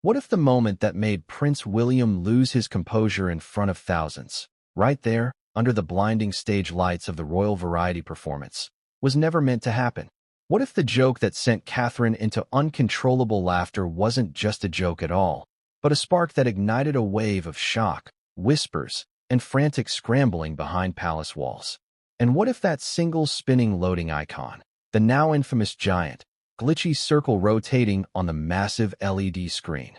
What if the moment that made Prince William lose his composure in front of thousands, right there, under the blinding stage lights of the royal variety performance, was never meant to happen? What if the joke that sent Catherine into uncontrollable laughter wasn't just a joke at all, but a spark that ignited a wave of shock, whispers, and frantic scrambling behind palace walls? And what if that single spinning loading icon, the now infamous giant, glitchy circle rotating on the massive LED screen,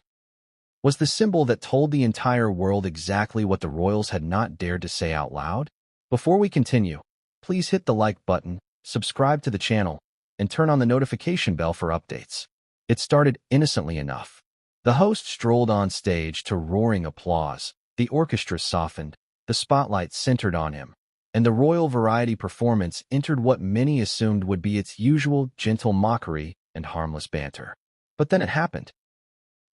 was the symbol that told the entire world exactly what the royals had not dared to say out loud? Before we continue, please hit the like button, subscribe to the channel, and turn on the notification bell for updates. It started innocently enough. The host strolled on stage to roaring applause, the orchestra softened, the spotlight centered on him, and the royal variety performance entered what many assumed would be its usual gentle mockery and harmless banter. But then it happened.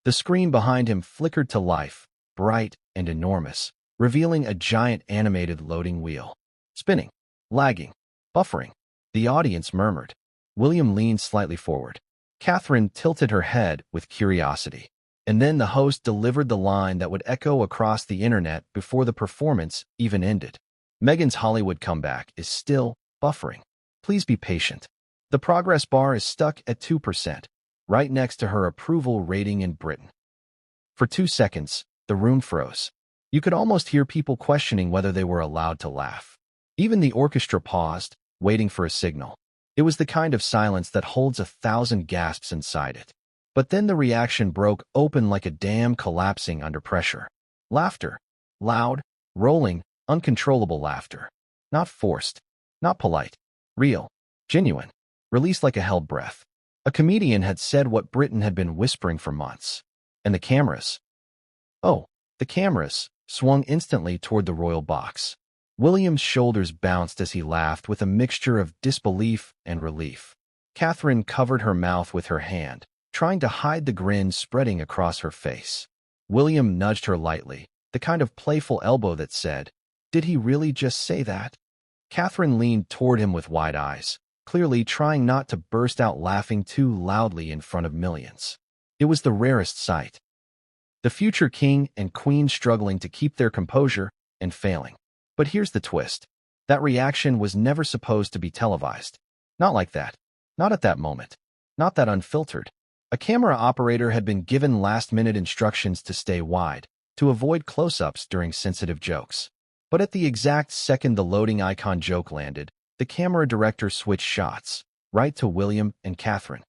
The screen behind him flickered to life, bright and enormous, revealing a giant animated loading wheel. Spinning, lagging, buffering. The audience murmured. William leaned slightly forward. Catherine tilted her head with curiosity. And then the host delivered the line that would echo across the internet before the performance even ended. Meghan's Hollywood comeback is still buffering. Please be patient. The progress bar is stuck at 2%, right next to her approval rating in Britain. For 2 seconds, the room froze. You could almost hear people questioning whether they were allowed to laugh. Even the orchestra paused, waiting for a signal. It was the kind of silence that holds 1,000 gasps inside it. But then the reaction broke open like a dam collapsing under pressure. Laughter. Loud, rolling, uncontrollable laughter. Not forced. Not polite. Real. Genuine. Released like a held breath. A comedian had said what Britain had been whispering for months. And the cameras. Oh, the cameras swung instantly toward the royal box. William's shoulders bounced as he laughed with a mixture of disbelief and relief. Catherine covered her mouth with her hand, trying to hide the grin spreading across her face. William nudged her lightly, the kind of playful elbow that said, "Did he really just say that?" Catherine leaned toward him with wide eyes, clearly trying not to burst out laughing too loudly in front of millions. It was the rarest sight. The future king and queen struggling to keep their composure and failing. But here's the twist. That reaction was never supposed to be televised. Not like that. Not at that moment. Not that unfiltered. A camera operator had been given last-minute instructions to stay wide, to avoid close-ups during sensitive jokes. But at the exact second the loading icon joke landed, the camera director switched shots, right to William and Catherine.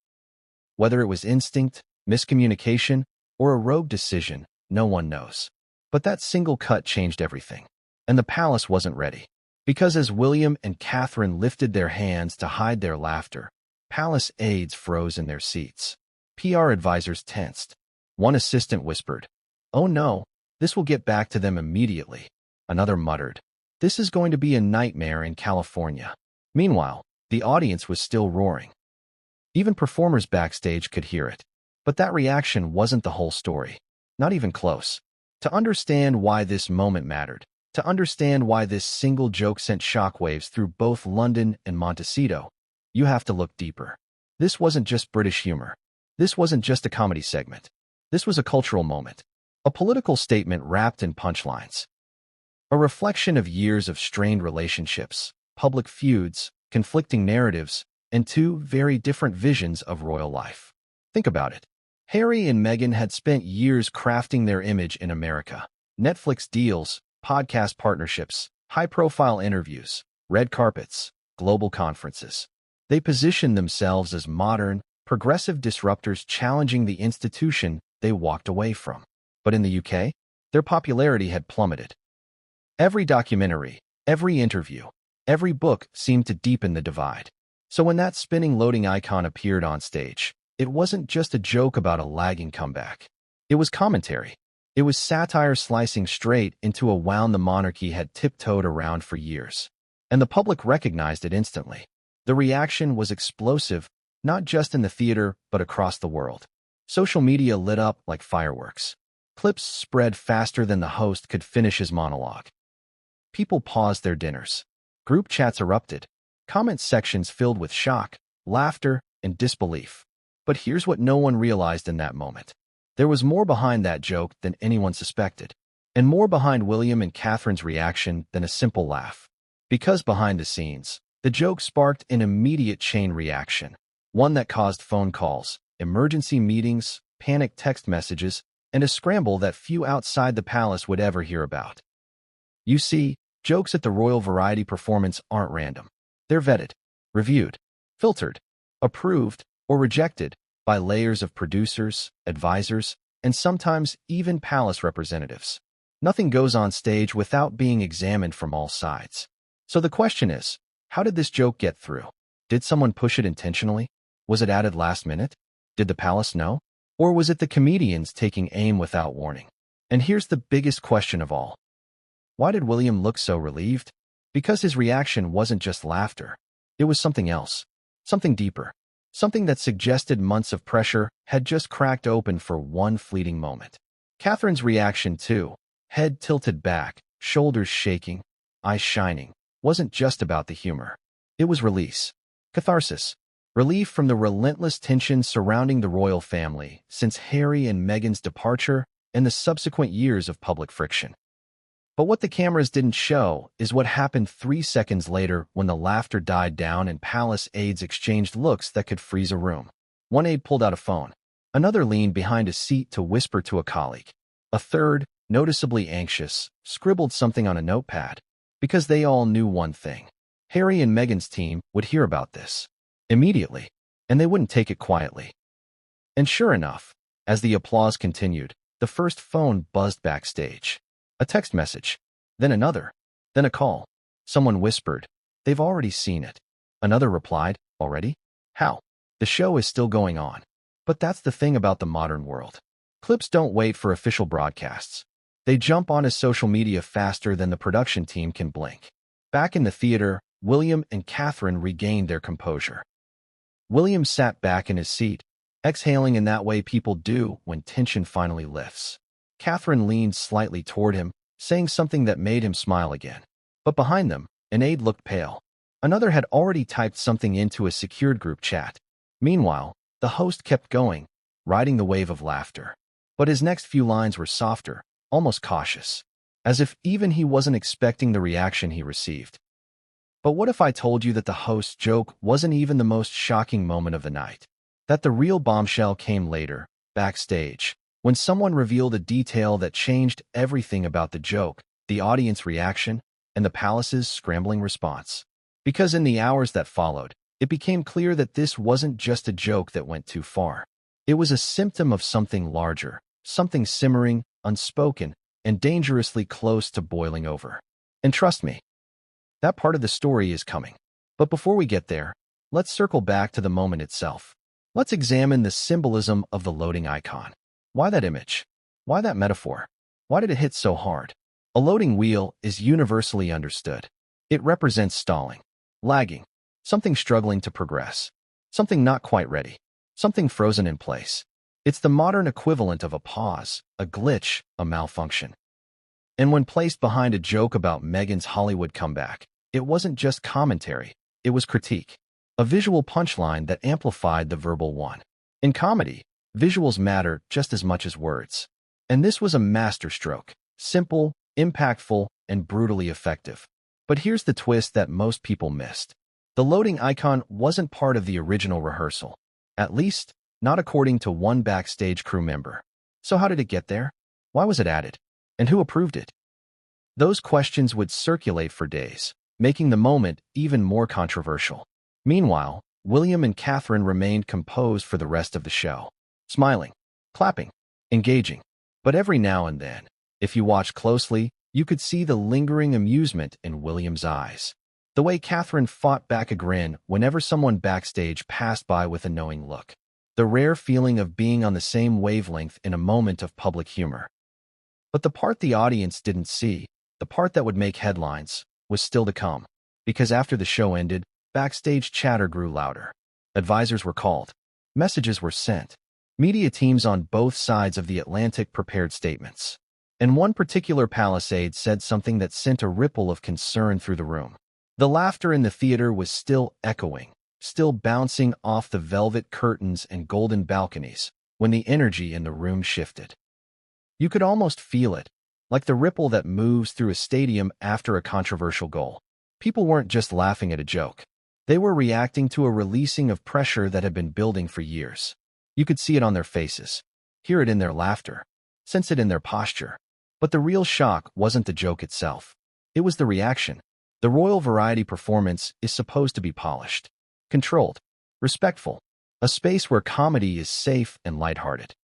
Whether it was instinct, miscommunication, or a rogue decision, no one knows. But that single cut changed everything. And the palace wasn't ready. Because as William and Catherine lifted their hands to hide their laughter, palace aides froze in their seats. PR advisors tensed. One assistant whispered, "Oh no, this will get back to them immediately." Another muttered, "This is going to be a nightmare in California." Meanwhile, the audience was still roaring. Even performers backstage could hear it. But that reaction wasn't the whole story. Not even close. To understand why this moment mattered, to understand why this single joke sent shockwaves through both London and Montecito, you have to look deeper. This wasn't just British humor. This wasn't just a comedy segment. This was a cultural moment. A political statement wrapped in punchlines. A reflection of years of strained relationships, public feuds, conflicting narratives, and two very different visions of royal life. Think about it. Harry and Meghan had spent years crafting their image in America. Netflix deals, podcast partnerships, high-profile interviews, red carpets, global conferences. They positioned themselves as modern, progressive disruptors challenging the institution they walked away from. But in the UK, their popularity had plummeted. Every documentary, every interview, every book seemed to deepen the divide. So when that spinning loading icon appeared on stage, it wasn't just a joke about a lagging comeback. It was commentary. It was satire slicing straight into a wound the monarchy had tiptoed around for years. And the public recognized it instantly. The reaction was explosive, not just in the theater, but across the world. Social media lit up like fireworks. Clips spread faster than the host could finish his monologue. People paused their dinners. Group chats erupted. Comment sections filled with shock, laughter, and disbelief. But here's what no one realized in that moment. There was more behind that joke than anyone suspected, and more behind William and Catherine's reaction than a simple laugh. Because behind the scenes, the joke sparked an immediate chain reaction, one that caused phone calls, emergency meetings, panicked text messages, and a scramble that few outside the palace would ever hear about. You see, jokes at the royal variety performance aren't random. They're vetted, reviewed, filtered, approved, or rejected by layers of producers, advisors, and sometimes even palace representatives. Nothing goes on stage without being examined from all sides. So the question is, how did this joke get through? Did someone push it intentionally? Was it added last minute? Did the palace know? Or was it the comedians taking aim without warning? And here's the biggest question of all. Why did William look so relieved? Because his reaction wasn't just laughter. It was something else, something deeper, something that suggested months of pressure had just cracked open for one fleeting moment. Catherine's reaction too, head tilted back, shoulders shaking, eyes shining, wasn't just about the humor. It was release, catharsis, relief from the relentless tension surrounding the royal family since Harry and Meghan's departure and the subsequent years of public friction. But what the cameras didn't show is what happened 3 seconds later when the laughter died down and palace aides exchanged looks that could freeze a room. One aide pulled out a phone. Another leaned behind a seat to whisper to a colleague. A third, noticeably anxious, scribbled something on a notepad. Because they all knew one thing. Harry and Meghan's team would hear about this immediately, and they wouldn't take it quietly. And sure enough, as the applause continued, the first phone buzzed backstage. A text message, then another, then a call. Someone whispered, "They've already seen it." Another replied, "Already? How?" The show is still going on. But that's the thing about the modern world. Clips don't wait for official broadcasts. They jump onto social media faster than the production team can blink. Back in the theater, William and Catherine regained their composure. William sat back in his seat, exhaling in that way people do when tension finally lifts. Catherine leaned slightly toward him, saying something that made him smile again. But behind them, an aide looked pale. Another had already typed something into a secured group chat. Meanwhile, the host kept going, riding the wave of laughter. But his next few lines were softer, almost cautious, as if even he wasn't expecting the reaction he received. But what if I told you that the host's joke wasn't even the most shocking moment of the night? That the real bombshell came later, backstage, when someone revealed a detail that changed everything about the joke, the audience reaction, and the palace's scrambling response. Because in the hours that followed, it became clear that this wasn't just a joke that went too far. It was a symptom of something larger, something simmering, unspoken, and dangerously close to boiling over. And trust me, that part of the story is coming. But before we get there, let's circle back to the moment itself. Let's examine the symbolism of the loading icon. Why that image? Why that metaphor? Why did it hit so hard? A loading wheel is universally understood. It represents stalling, lagging, something struggling to progress, something not quite ready, something frozen in place. It's the modern equivalent of a pause, a glitch, a malfunction. And when placed behind a joke about Meghan's Hollywood comeback, it wasn't just commentary, it was critique. A visual punchline that amplified the verbal one. In comedy, visuals matter just as much as words. And this was a masterstroke, simple, impactful, and brutally effective. But here's the twist that most people missed. The loading icon wasn't part of the original rehearsal. At least, not according to one backstage crew member. So how did it get there? Why was it added? And who approved it? Those questions would circulate for days, making the moment even more controversial. Meanwhile, William and Catherine remained composed for the rest of the show. Smiling, clapping, engaging. But every now and then, if you watched closely, you could see the lingering amusement in William's eyes. The way Catherine fought back a grin whenever someone backstage passed by with a knowing look. The rare feeling of being on the same wavelength in a moment of public humor. But the part the audience didn't see, the part that would make headlines, was still to come. Because after the show ended, backstage chatter grew louder. Advisors were called. Messages were sent. Media teams on both sides of the Atlantic prepared statements. And one particular palace aide said something that sent a ripple of concern through the room. The laughter in the theater was still echoing, still bouncing off the velvet curtains and golden balconies, when the energy in the room shifted. You could almost feel it, like the ripple that moves through a stadium after a controversial goal. People weren't just laughing at a joke. They were reacting to a releasing of pressure that had been building for years. You could see it on their faces, hear it in their laughter, sense it in their posture. But the real shock wasn't the joke itself. It was the reaction. The royal variety performance is supposed to be polished, controlled, respectful, a space where comedy is safe and lighthearted,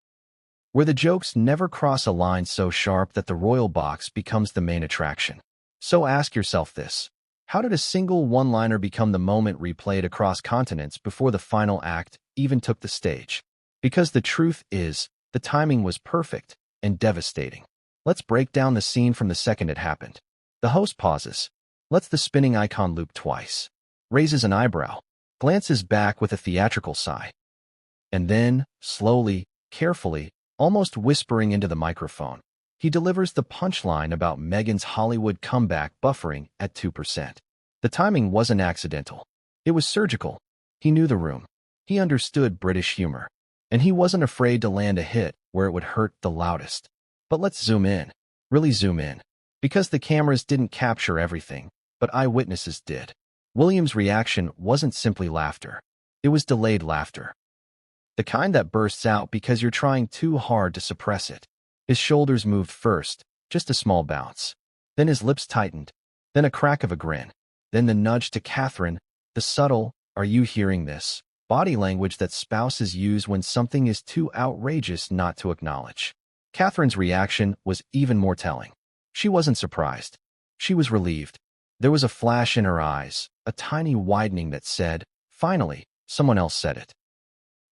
where the jokes never cross a line so sharp that the royal box becomes the main attraction. So ask yourself this: how did a single one-liner become the moment replayed across continents before the final act even took the stage? Because the truth is, the timing was perfect and devastating. Let's break down the scene from the second it happened. The host pauses, lets the spinning icon loop twice, raises an eyebrow, glances back with a theatrical sigh, and then, slowly, carefully, almost whispering into the microphone, he delivers the punchline about Meghan's Hollywood comeback buffering at 2%. The timing wasn't accidental. It was surgical. He knew the room. He understood British humor. And he wasn't afraid to land a hit where it would hurt the loudest. But let's zoom in. Really zoom in. Because the cameras didn't capture everything, but eyewitnesses did. William's reaction wasn't simply laughter. It was delayed laughter. The kind that bursts out because you're trying too hard to suppress it. His shoulders moved first, just a small bounce. Then his lips tightened. Then a crack of a grin. Then the nudge to Catherine, the subtle, "Are you hearing this?" body language that spouses use when something is too outrageous not to acknowledge. Catherine's reaction was even more telling. She wasn't surprised. She was relieved. There was a flash in her eyes, a tiny widening that said, "Finally, someone else said it."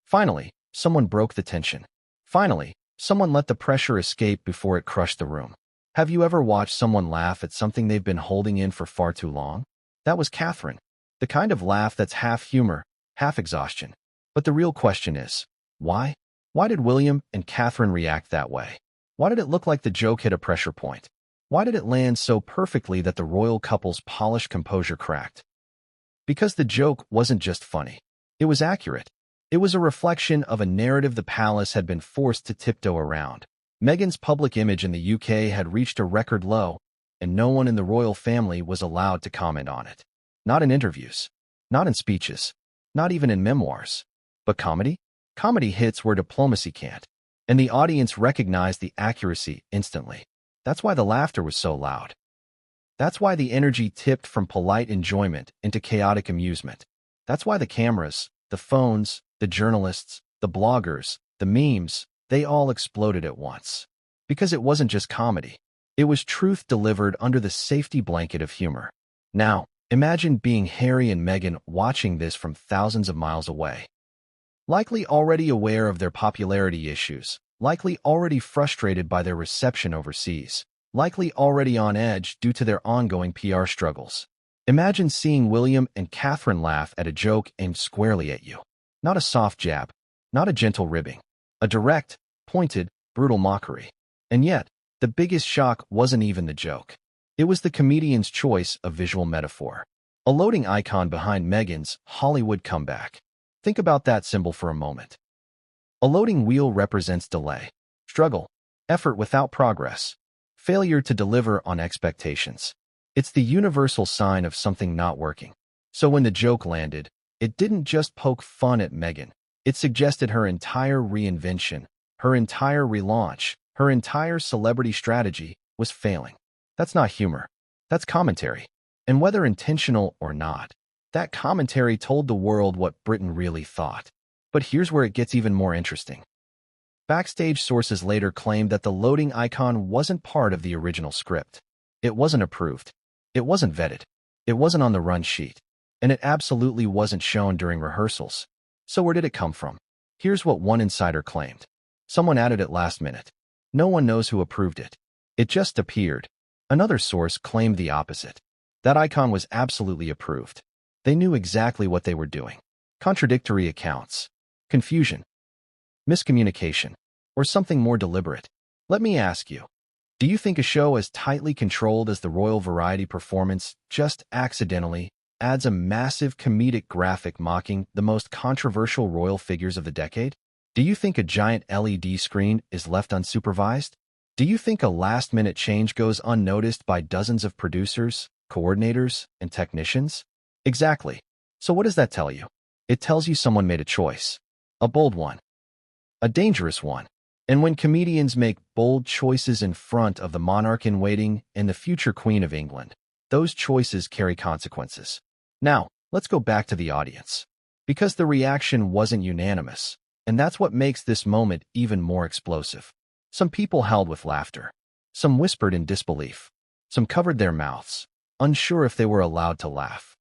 Finally, someone broke the tension. Finally, someone let the pressure escape before it crushed the room. Have you ever watched someone laugh at something they've been holding in for far too long? That was Catherine. The kind of laugh that's half humor, half exhaustion. But the real question is, why? Why did William and Catherine react that way? Why did it look like the joke hit a pressure point? Why did it land so perfectly that the royal couple's polished composure cracked? Because the joke wasn't just funny. It was accurate. It was a reflection of a narrative the palace had been forced to tiptoe around. Meghan's public image in the UK had reached a record low, and no one in the royal family was allowed to comment on it. Not in interviews, not in speeches, not even in memoirs. But comedy? Comedy hits where diplomacy can't, and the audience recognized the accuracy instantly. That's why the laughter was so loud. That's why the energy tipped from polite enjoyment into chaotic amusement. That's why the cameras, the phones, the journalists, the bloggers, the memes, they all exploded at once. Because it wasn't just comedy. It was truth delivered under the safety blanket of humor. Now, imagine being Harry and Meghan watching this from thousands of miles away. Likely already aware of their popularity issues, likely already frustrated by their reception overseas, likely already on edge due to their ongoing PR struggles. Imagine seeing William and Catherine laugh at a joke aimed squarely at you. Not a soft jab, not a gentle ribbing, a direct, pointed, brutal mockery. And yet, the biggest shock wasn't even the joke. It was the comedian's choice of visual metaphor. A loading icon behind Meghan's Hollywood comeback. Think about that symbol for a moment. A loading wheel represents delay, struggle, effort without progress, failure to deliver on expectations. It's the universal sign of something not working. So when the joke landed, it didn't just poke fun at Meghan. It suggested her entire reinvention, her entire relaunch, her entire celebrity strategy was failing. That's not humor. That's commentary. And whether intentional or not, that commentary told the world what Britain really thought. But here's where it gets even more interesting. Backstage sources later claimed that the loading icon wasn't part of the original script. It wasn't approved. It wasn't vetted. It wasn't on the run sheet. And it absolutely wasn't shown during rehearsals. So where did it come from? Here's what one insider claimed. Someone added it last minute. No one knows who approved it. It just appeared. Another source claimed the opposite. That icon was absolutely approved. They knew exactly what they were doing. Contradictory accounts. Confusion. Miscommunication. Or something more deliberate. Let me ask you, do you think a show as tightly controlled as the royal variety performance just accidentally adds a massive comedic graphic mocking the most controversial royal figures of the decade? Do you think a giant LED screen is left unsupervised? Do you think a last-minute change goes unnoticed by dozens of producers, coordinators, and technicians? Exactly. So what does that tell you? It tells you someone made a choice. A bold one. A dangerous one. And when comedians make bold choices in front of the monarch-in-waiting and the future Queen of England, those choices carry consequences. Now, let's go back to the audience. Because the reaction wasn't unanimous, and that's what makes this moment even more explosive. Some people howled with laughter. Some whispered in disbelief. Some covered their mouths, unsure if they were allowed to laugh.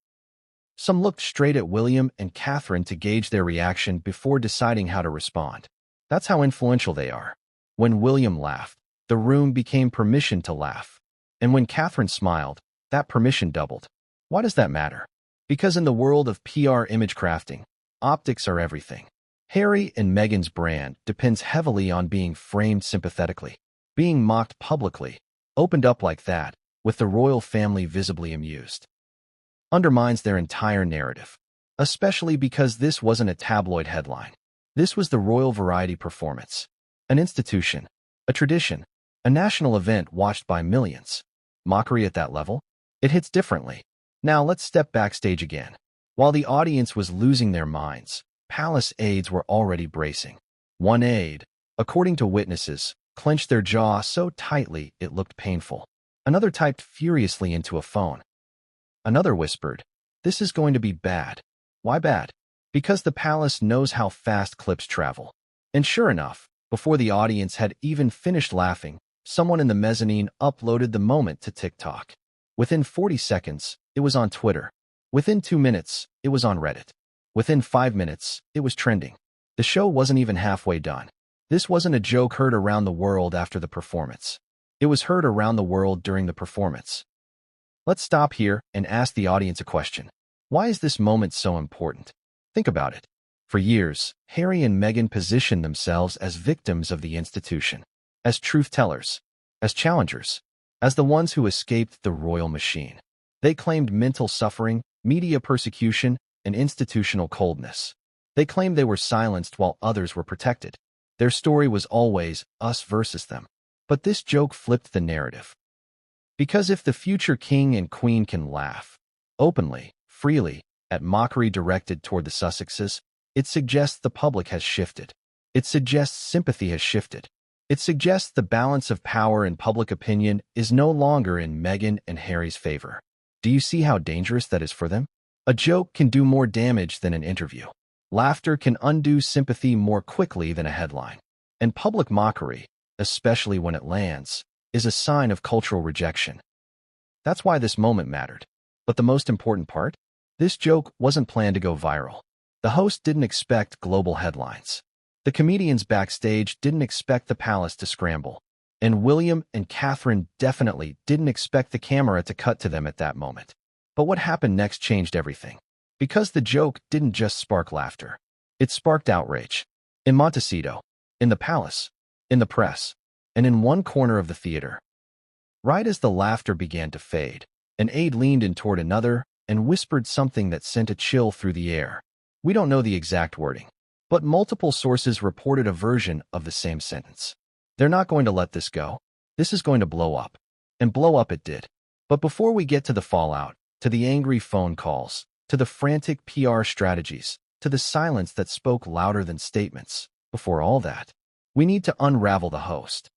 Some looked straight at William and Catherine to gauge their reaction before deciding how to respond. That's how influential they are. When William laughed, the room became permission to laugh. And when Catherine smiled, that permission doubled. Why does that matter? Because in the world of PR image crafting, optics are everything. Harry and Meghan's brand depends heavily on being framed sympathetically, being mocked publicly, opened up like that, with the royal family visibly amused. Undermines their entire narrative, especially because this wasn't a tabloid headline. This was the royal variety performance, an institution, a tradition, a national event watched by millions. Mockery at that level? It hits differently. Now let's step backstage again. While the audience was losing their minds, palace aides were already bracing. One aide, according to witnesses, clenched their jaw so tightly it looked painful. Another typed furiously into a phone. Another whispered, "This is going to be bad." Why bad? Because the palace knows how fast clips travel. And sure enough, before the audience had even finished laughing, someone in the mezzanine uploaded the moment to TikTok. Within 40 seconds, it was on Twitter. Within 2 minutes, it was on Reddit. Within 5 minutes, it was trending. The show wasn't even halfway done. This wasn't a joke heard around the world after the performance. It was heard around the world during the performance. Let's stop here and ask the audience a question. Why is this moment so important? Think about it. For years, Harry and Meghan positioned themselves as victims of the institution, as truth-tellers, as challengers, as the ones who escaped the royal machine. They claimed mental suffering, media persecution, and institutional coldness. They claimed they were silenced while others were protected. Their story was always us versus them. But this joke flipped the narrative. Because if the future king and queen can laugh, openly, freely, at mockery directed toward the Sussexes, it suggests the public has shifted. It suggests sympathy has shifted. It suggests the balance of power and public opinion is no longer in Meghan and Harry's favor. Do you see how dangerous that is for them? A joke can do more damage than an interview. Laughter can undo sympathy more quickly than a headline. And public mockery, especially when it lands, is a sign of cultural rejection. That's why this moment mattered. But the most important part? This joke wasn't planned to go viral. The host didn't expect global headlines. The comedians backstage didn't expect the palace to scramble. And William and Catherine definitely didn't expect the camera to cut to them at that moment. But what happened next changed everything. Because the joke didn't just spark laughter. It sparked outrage. In Montecito, in the palace, in the press, and in one corner of the theater. Right as the laughter began to fade, an aide leaned in toward another and whispered something that sent a chill through the air. We don't know the exact wording, but multiple sources reported a version of the same sentence. They're not going to let this go. This is going to blow up. And blow up it did. But before we get to the fallout, to the angry phone calls, to the frantic PR strategies, to the silence that spoke louder than statements, before all that, we need to unravel the host.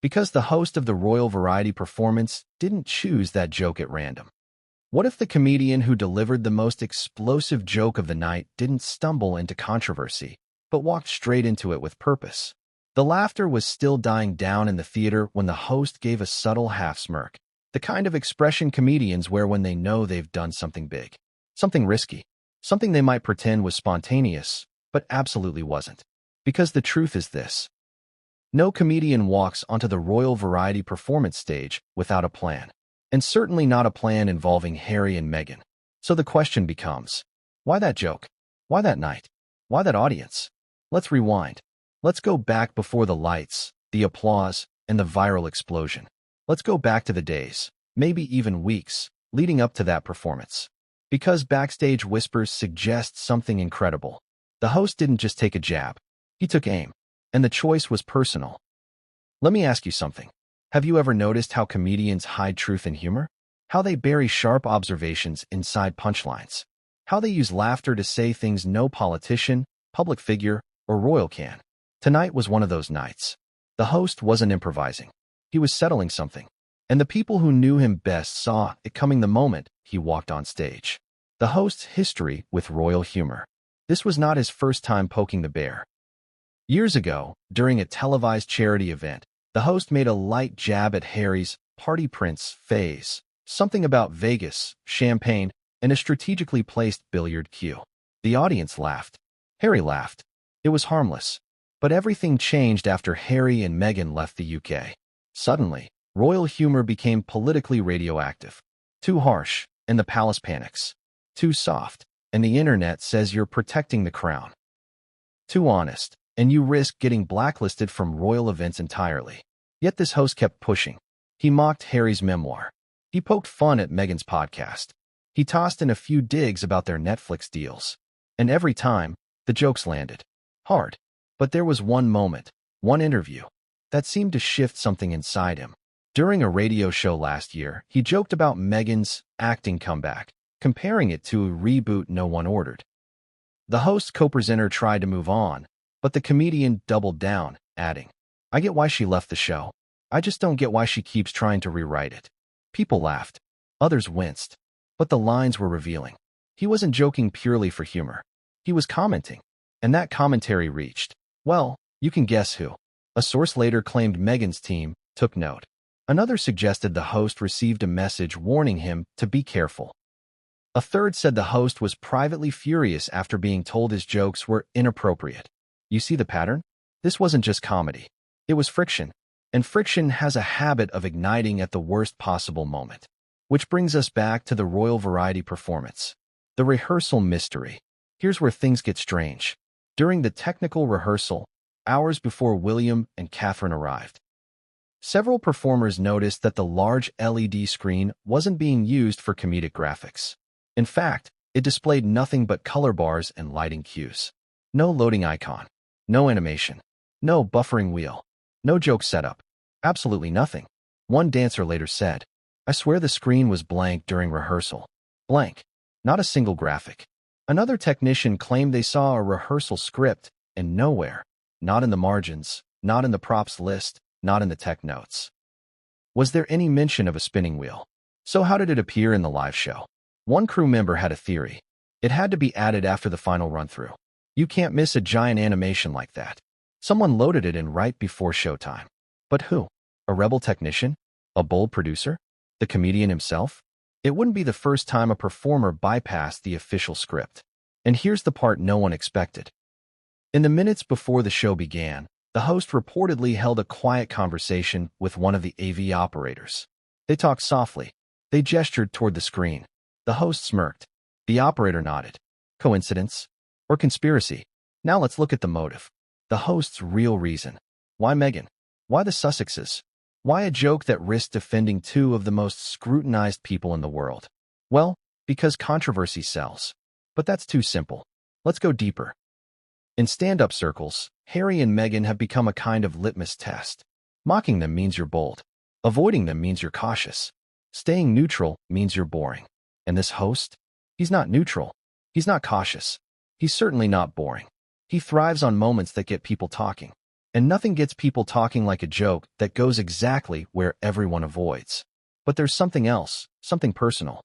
Because the host of the royal variety performance didn't choose that joke at random. What if the comedian who delivered the most explosive joke of the night didn't stumble into controversy, but walked straight into it with purpose? The laughter was still dying down in the theater when the host gave a subtle half-smirk, the kind of expression comedians wear when they know they've done something big, something risky, something they might pretend was spontaneous, but absolutely wasn't. Because the truth is this. No comedian walks onto the royal variety performance stage without a plan. And certainly not a plan involving Harry and Meghan. So the question becomes, why that joke? Why that night? Why that audience? Let's rewind. Let's go back before the lights, the applause, and the viral explosion. Let's go back to the days, maybe even weeks, leading up to that performance. Because backstage whispers suggest something incredible. The host didn't just take a jab. He took aim, and the choice was personal. Let me ask you something. Have you ever noticed how comedians hide truth in humor? How they bury sharp observations inside punchlines? How they use laughter to say things no politician, public figure, or royal can? Tonight was one of those nights. The host wasn't improvising. He was settling something. And the people who knew him best saw it coming the moment he walked on stage. The host's history with royal humor. This was not his first time poking the bear. Years ago, during a televised charity event, the host made a light jab at Harry's party prince phase, something about Vegas, champagne, and a strategically placed billiard cue. The audience laughed. Harry laughed. It was harmless. But everything changed after Harry and Meghan left the UK. Suddenly, royal humor became politically radioactive. Too harsh, and the palace panics. Too soft, and the internet says you're protecting the crown. Too honest, and you risk getting blacklisted from royal events entirely. Yet this host kept pushing. He mocked Harry's memoir. He poked fun at Meghan's podcast. He tossed in a few digs about their Netflix deals. And every time, the jokes landed. Hard. But there was one moment, one interview, that seemed to shift something inside him. During a radio show last year, he joked about Meghan's acting comeback, comparing it to a reboot no one ordered. The host's co-presenter tried to move on, but the comedian doubled down, adding, "I get why she left the show. I just don't get why she keeps trying to rewrite it." People laughed. Others winced. But the lines were revealing. He wasn't joking purely for humor. He was commenting. And that commentary reached, well, you can guess who. A source later claimed Meghan's team took note. Another suggested the host received a message warning him to be careful. A third said the host was privately furious after being told his jokes were inappropriate. You see the pattern? This wasn't just comedy. It was friction. And friction has a habit of igniting at the worst possible moment. Which brings us back to the royal variety performance. The rehearsal mystery. Here's where things get strange. During the technical rehearsal, hours before William and Catherine arrived, several performers noticed that the large LED screen wasn't being used for comedic graphics. In fact, it displayed nothing but color bars and lighting cues. No loading icon. No animation. No buffering wheel. No joke setup. Absolutely nothing. One dancer later said, "I swear the screen was blank during rehearsal. Blank. Not a single graphic." Another technician claimed they saw a rehearsal script, and nowhere. Not in the margins, not in the props list, not in the tech notes. Was there any mention of a spinning wheel? So how did it appear in the live show? One crew member had a theory. It had to be added after the final run-through. You can't miss a giant animation like that. Someone loaded it in right before showtime. But who? A rebel technician? A bold producer? The comedian himself? It wouldn't be the first time a performer bypassed the official script. And here's the part no one expected. In the minutes before the show began, the host reportedly held a quiet conversation with one of the AV operators. They talked softly. They gestured toward the screen. The host smirked. The operator nodded. Coincidence? Or conspiracy? Now let's look at the motive. The host's real reason. Why Meghan? Why the Sussexes? Why a joke that risked offending two of the most scrutinized people in the world? Well, because controversy sells. But that's too simple. Let's go deeper. In stand-up circles, Harry and Meghan have become a kind of litmus test. Mocking them means you're bold. Avoiding them means you're cautious. Staying neutral means you're boring. And this host? He's not neutral. He's not cautious. He's certainly not boring. He thrives on moments that get people talking. And nothing gets people talking like a joke that goes exactly where everyone avoids. But there's something else, something personal.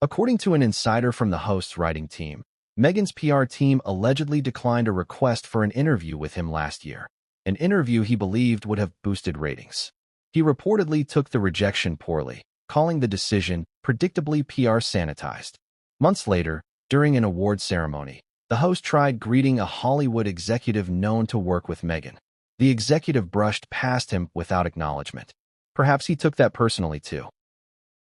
According to an insider from the host's writing team, Meghan's PR team allegedly declined a request for an interview with him last year, an interview he believed would have boosted ratings. He reportedly took the rejection poorly, calling the decision predictably PR sanitized. Months later, during an award ceremony, the host tried greeting a Hollywood executive known to work with Meghan. The executive brushed past him without acknowledgement. Perhaps he took that personally too.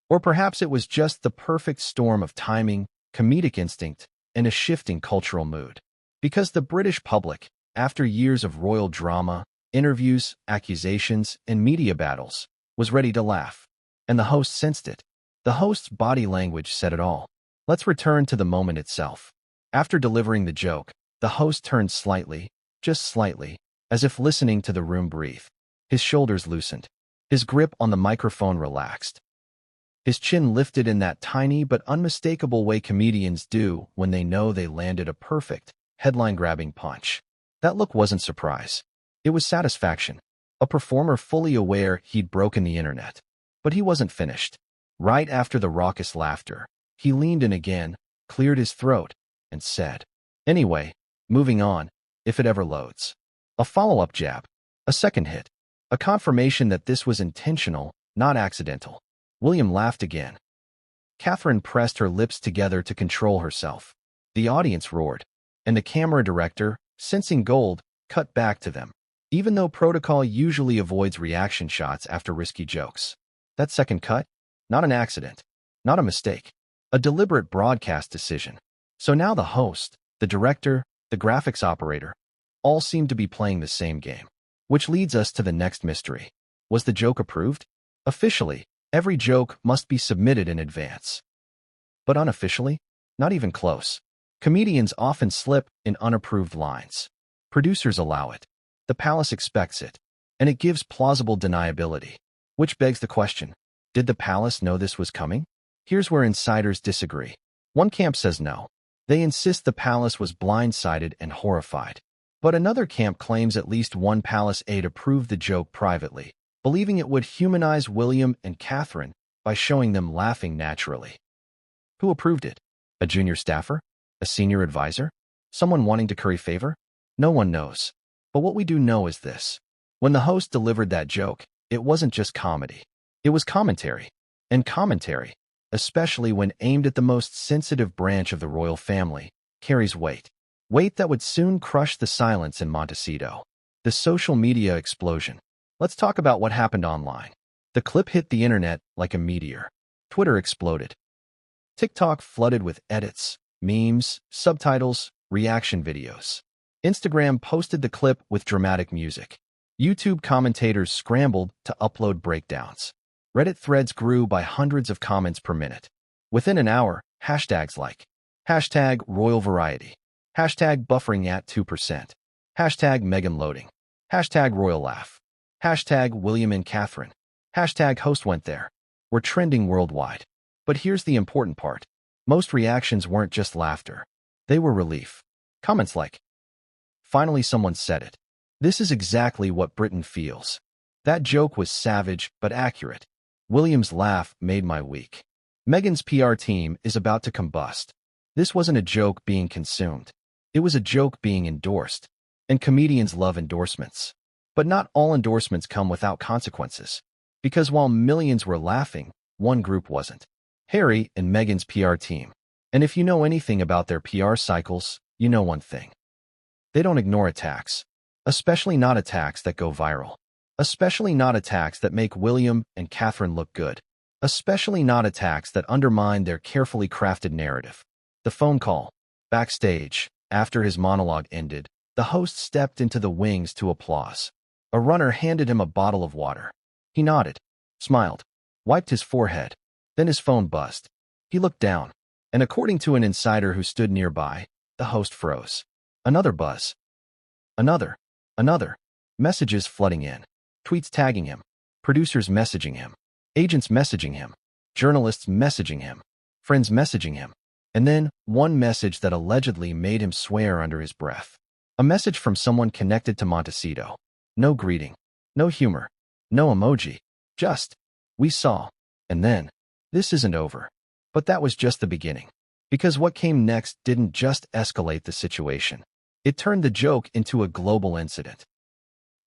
Or perhaps it was just the perfect storm of timing, comedic instinct, and a shifting cultural mood. Because the British public, after years of royal drama, interviews, accusations, and media battles, was ready to laugh. And the host sensed it. The host's body language said it all. Let's return to the moment itself. After delivering the joke, the host turned slightly, just slightly, as if listening to the room breathe. His shoulders loosened. His grip on the microphone relaxed. His chin lifted in that tiny but unmistakable way comedians do when they know they landed a perfect, headline-grabbing punch. That look wasn't surprise. It was satisfaction. A performer fully aware he'd broken the internet. But he wasn't finished. Right after the raucous laughter, he leaned in again, cleared his throat, and said, "Anyway, moving on, if it ever loads." A follow-up jab. A second hit. A confirmation that this was intentional, not accidental. William laughed again. Catherine pressed her lips together to control herself. The audience roared, and the camera director, sensing gold, cut back to them. Even though protocol usually avoids reaction shots after risky jokes. That second cut? Not an accident. Not a mistake. A deliberate broadcast decision. So now the host, the director, the graphics operator, all seem to be playing the same game. Which leads us to the next mystery. Was the joke approved? Officially, every joke must be submitted in advance. But unofficially? Not even close. Comedians often slip in unapproved lines. Producers allow it. The palace expects it. And it gives plausible deniability. Which begs the question, did the palace know this was coming? Here's where insiders disagree. One camp says no. They insist the palace was blindsided and horrified. But another camp claims at least one palace aide approved the joke privately, believing it would humanize William and Catherine by showing them laughing naturally. Who approved it? A junior staffer? A senior advisor? Someone wanting to curry favor? No one knows. But what we do know is this. When the host delivered that joke, it wasn't just comedy. It was commentary. And commentary, especially when aimed at the most sensitive branch of the royal family, carries weight. Weight that would soon crush the silence in Montecito. The social media explosion. Let's talk about what happened online. The clip hit the internet like a meteor. Twitter exploded. TikTok flooded with edits, memes, subtitles, reaction videos. Instagram posted the clip with dramatic music. YouTube commentators scrambled to upload breakdowns. Reddit threads grew by hundreds of comments per minute. Within an hour, hashtags like hashtag royal variety, hashtag buffering at 2%, hashtag Meghan loading, hashtag royal laugh, hashtag William and Catherine, hashtag host went there, were trending worldwide. But here's the important part. Most reactions weren't just laughter. They were relief. Comments like, "Finally someone said it. This is exactly what Britain feels. That joke was savage but accurate. William's laugh made my week. Meghan's PR team is about to combust. This wasn't a joke being consumed. It was a joke being endorsed. And comedians love endorsements. But not all endorsements come without consequences. Because while millions were laughing, one group wasn't. Harry and Meghan's PR team. And if you know anything about their PR cycles, you know one thing. They don't ignore attacks. Especially not attacks that go viral. Especially not attacks that make William and Catherine look good. Especially not attacks that undermine their carefully crafted narrative. The phone call. Backstage, after his monologue ended, the host stepped into the wings to applause. A runner handed him a bottle of water. He nodded, smiled, wiped his forehead. Then his phone buzzed. He looked down, and according to an insider who stood nearby, the host froze. Another buzz. Another. Messages flooding in. Tweets tagging him. Producers messaging him. Agents messaging him. Journalists messaging him. Friends messaging him. And then, one message that allegedly made him swear under his breath. A message from someone connected to Montecito. No greeting. No humor. No emoji. Just, "We saw." And then, "This isn't over." But that was just the beginning. Because what came next didn't just escalate the situation. It turned the joke into a global incident.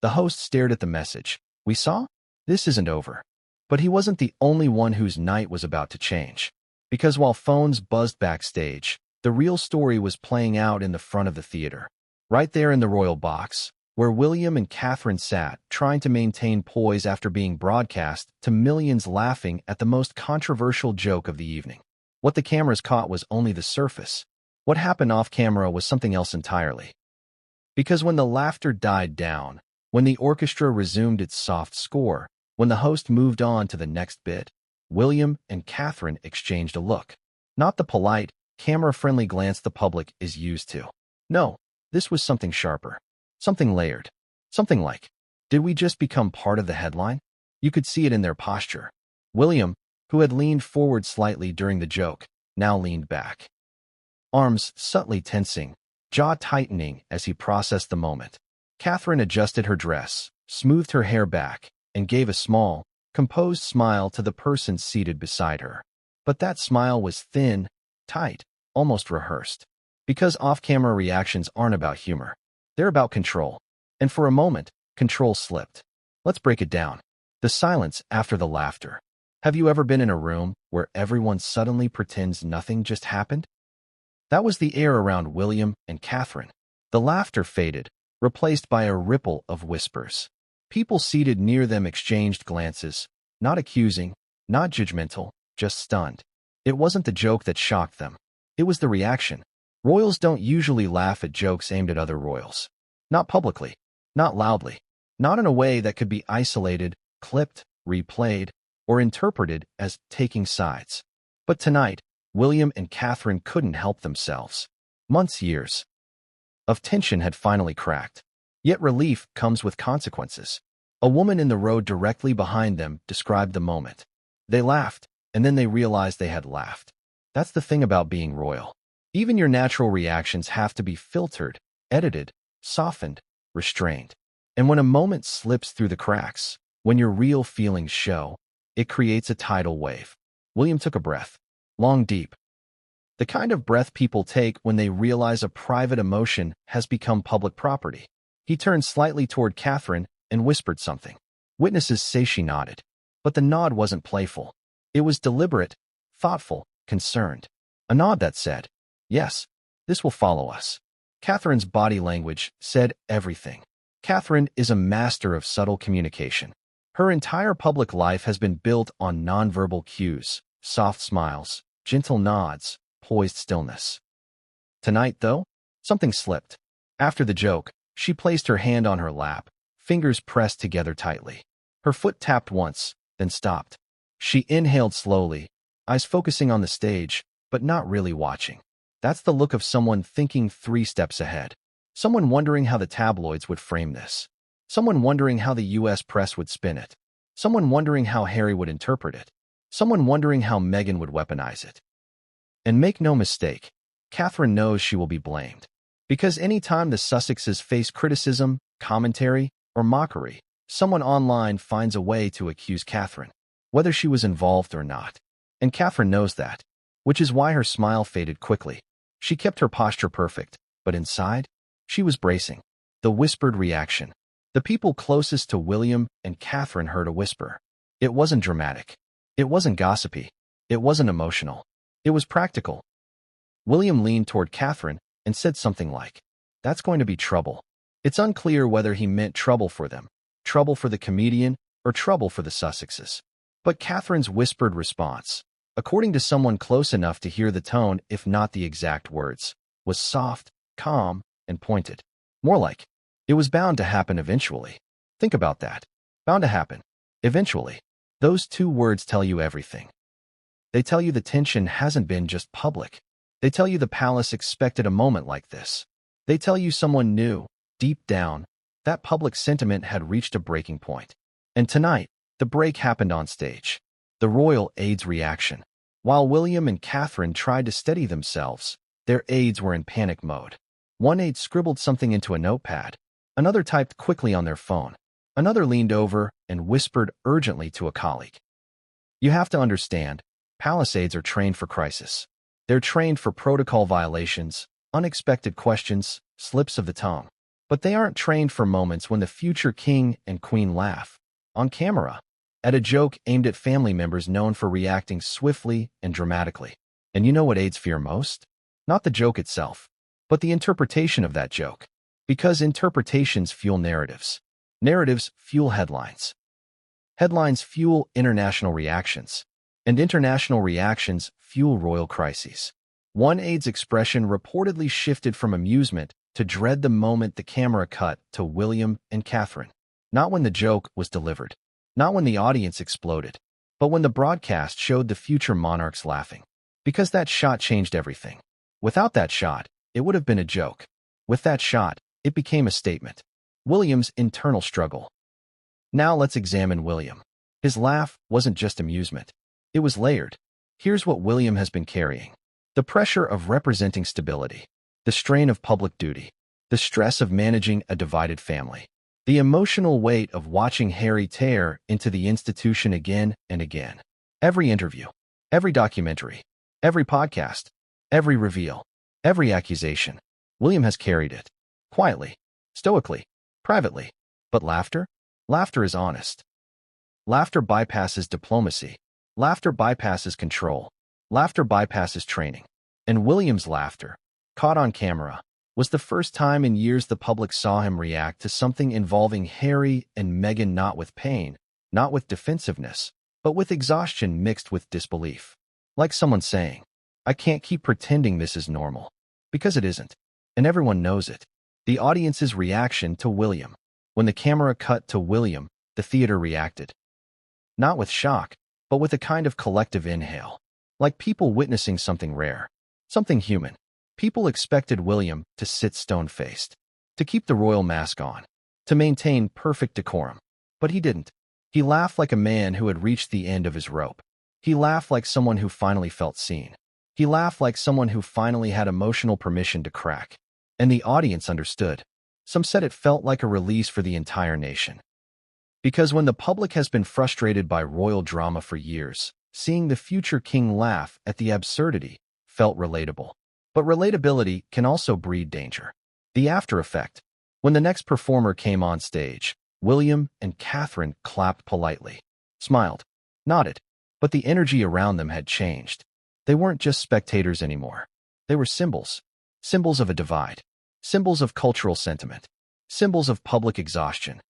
The host stared at the message. "We saw? This isn't over." But he wasn't the only one whose night was about to change. Because while phones buzzed backstage, the real story was playing out in the front of the theater. Right there in the royal box, where William and Catherine sat, trying to maintain poise after being broadcast to millions laughing at the most controversial joke of the evening. What the cameras caught was only the surface. What happened off-camera was something else entirely. Because when the laughter died down, when the orchestra resumed its soft score, when the host moved on to the next bit, William and Catherine exchanged a look. Not the polite, camera-friendly glance the public is used to. No, this was something sharper. Something layered. Something like, did we just become part of the headline? You could see it in their posture. William, who had leaned forward slightly during the joke, now leaned back. Arms subtly tensing, jaw tightening as he processed the moment. Catherine adjusted her dress, smoothed her hair back, and gave a small, composed smile to the person seated beside her. But that smile was thin, tight, almost rehearsed. Because off-camera reactions aren't about humor. They're about control. And for a moment, control slipped. Let's break it down. The silence after the laughter. Have you ever been in a room where everyone suddenly pretends nothing just happened? That was the air around William and Catherine. The laughter faded, replaced by a ripple of whispers. People seated near them exchanged glances, not accusing, not judgmental, just stunned. It wasn't the joke that shocked them. It was the reaction. Royals don't usually laugh at jokes aimed at other royals. Not publicly, not loudly, not in a way that could be isolated, clipped, replayed, or interpreted as taking sides. But tonight, William and Catherine couldn't help themselves. Years of tension had finally cracked. Yet relief comes with consequences. A woman in the row directly behind them described the moment. They laughed, and then they realized they had laughed. That's the thing about being royal. Even your natural reactions have to be filtered, edited, softened, restrained. And when a moment slips through the cracks, when your real feelings show, it creates a tidal wave. William took a breath. Long, deep. The kind of breath people take when they realize a private emotion has become public property. He turned slightly toward Catherine and whispered something. Witnesses say she nodded. But the nod wasn't playful. It was deliberate, thoughtful, concerned. A nod that said, yes, this will follow us. Catherine's body language said everything. Catherine is a master of subtle communication. Her entire public life has been built on nonverbal cues, soft smiles, gentle nods, poised stillness. Tonight, though, something slipped. After the joke, she placed her hand on her lap, fingers pressed together tightly. Her foot tapped once, then stopped. She inhaled slowly, eyes focusing on the stage, but not really watching. That's the look of someone thinking 3 steps ahead. Someone wondering how the tabloids would frame this. Someone wondering how the US press would spin it. Someone wondering how Harry would interpret it. Someone wondering how Meghan would weaponize it. And make no mistake, Catherine knows she will be blamed. Because any time the Sussexes face criticism, commentary, or mockery, someone online finds a way to accuse Catherine, whether she was involved or not. And Catherine knows that, which is why her smile faded quickly. She kept her posture perfect, but inside, she was bracing. The whispered reaction. The people closest to William and Catherine heard a whisper. It wasn't dramatic. It wasn't gossipy. It wasn't emotional. It was practical. William leaned toward Catherine and said something like, that's going to be trouble. It's unclear whether he meant trouble for them, trouble for the comedian, or trouble for the Sussexes. But Catherine's whispered response, according to someone close enough to hear the tone if not the exact words, was soft, calm, and pointed. More like, it was bound to happen eventually. Think about that. Bound to happen. Eventually. Those 2 words tell you everything. They tell you the tension hasn't been just public. They tell you the palace expected a moment like this. They tell you someone knew, deep down, that public sentiment had reached a breaking point. And tonight, the break happened on stage. The royal aides' reaction. While William and Catherine tried to steady themselves, their aides were in panic mode. One aide scribbled something into a notepad. Another typed quickly on their phone. Another leaned over and whispered urgently to a colleague. You have to understand, palace aides are trained for crisis. They're trained for protocol violations, unexpected questions, slips of the tongue. But they aren't trained for moments when the future king and queen laugh, on camera, at a joke aimed at family members known for reacting swiftly and dramatically. And you know what aides fear most? Not the joke itself, but the interpretation of that joke. Because interpretations fuel narratives. Narratives fuel headlines. Headlines fuel international reactions. And international reactions fuel royal crises. One aide's expression reportedly shifted from amusement to dread the moment the camera cut to William and Catherine. Not when the joke was delivered. Not when the audience exploded. But when the broadcast showed the future monarchs laughing. Because that shot changed everything. Without that shot, it would have been a joke. With that shot, it became a statement. William's internal struggle. Now let's examine William. His laugh wasn't just amusement. It was layered. Here's what William has been carrying: the pressure of representing stability, the strain of public duty, the stress of managing a divided family, the emotional weight of watching Harry tear into the institution again and again. Every interview, every documentary, every podcast, every reveal, every accusation, William has carried it. Quietly, stoically, privately. But laughter? Laughter is honest. Laughter bypasses diplomacy. Laughter bypasses control. Laughter bypasses training. And William's laughter, caught on camera, was the first time in years the public saw him react to something involving Harry and Meghan, not with pain, not with defensiveness, but with exhaustion mixed with disbelief. Like someone saying, "I can't keep pretending this is normal." Because it isn't. And everyone knows it. The audience's reaction to William. When the camera cut to William, the theater reacted. Not with shock, but with a kind of collective inhale. Like people witnessing something rare. Something human. People expected William to sit stone-faced, to keep the royal mask on, to maintain perfect decorum. But he didn't. He laughed like a man who had reached the end of his rope. He laughed like someone who finally felt seen. He laughed like someone who finally had emotional permission to crack. And the audience understood. Some said it felt like a release for the entire nation. Because when the public has been frustrated by royal drama for years, seeing the future king laugh at the absurdity felt relatable. But relatability can also breed danger. The after effect. When the next performer came on stage, William and Catherine clapped politely, smiled, nodded, but the energy around them had changed. They weren't just spectators anymore. They were symbols. Symbols of a divide. Symbols of cultural sentiment. Symbols of public exhaustion.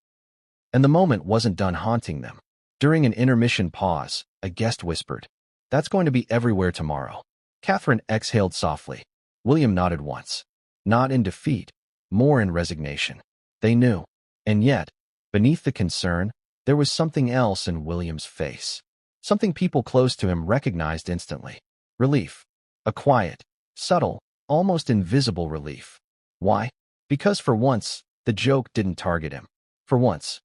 And the moment wasn't done haunting them. During an intermission pause, a guest whispered, "That's going to be everywhere tomorrow." Catherine exhaled softly. William nodded once. Not in defeat, more in resignation. They knew. And yet, beneath the concern, there was something else in William's face. Something people close to him recognized instantly. Relief. A quiet, subtle, almost invisible relief. Why? Because for once, the joke didn't target him. For once,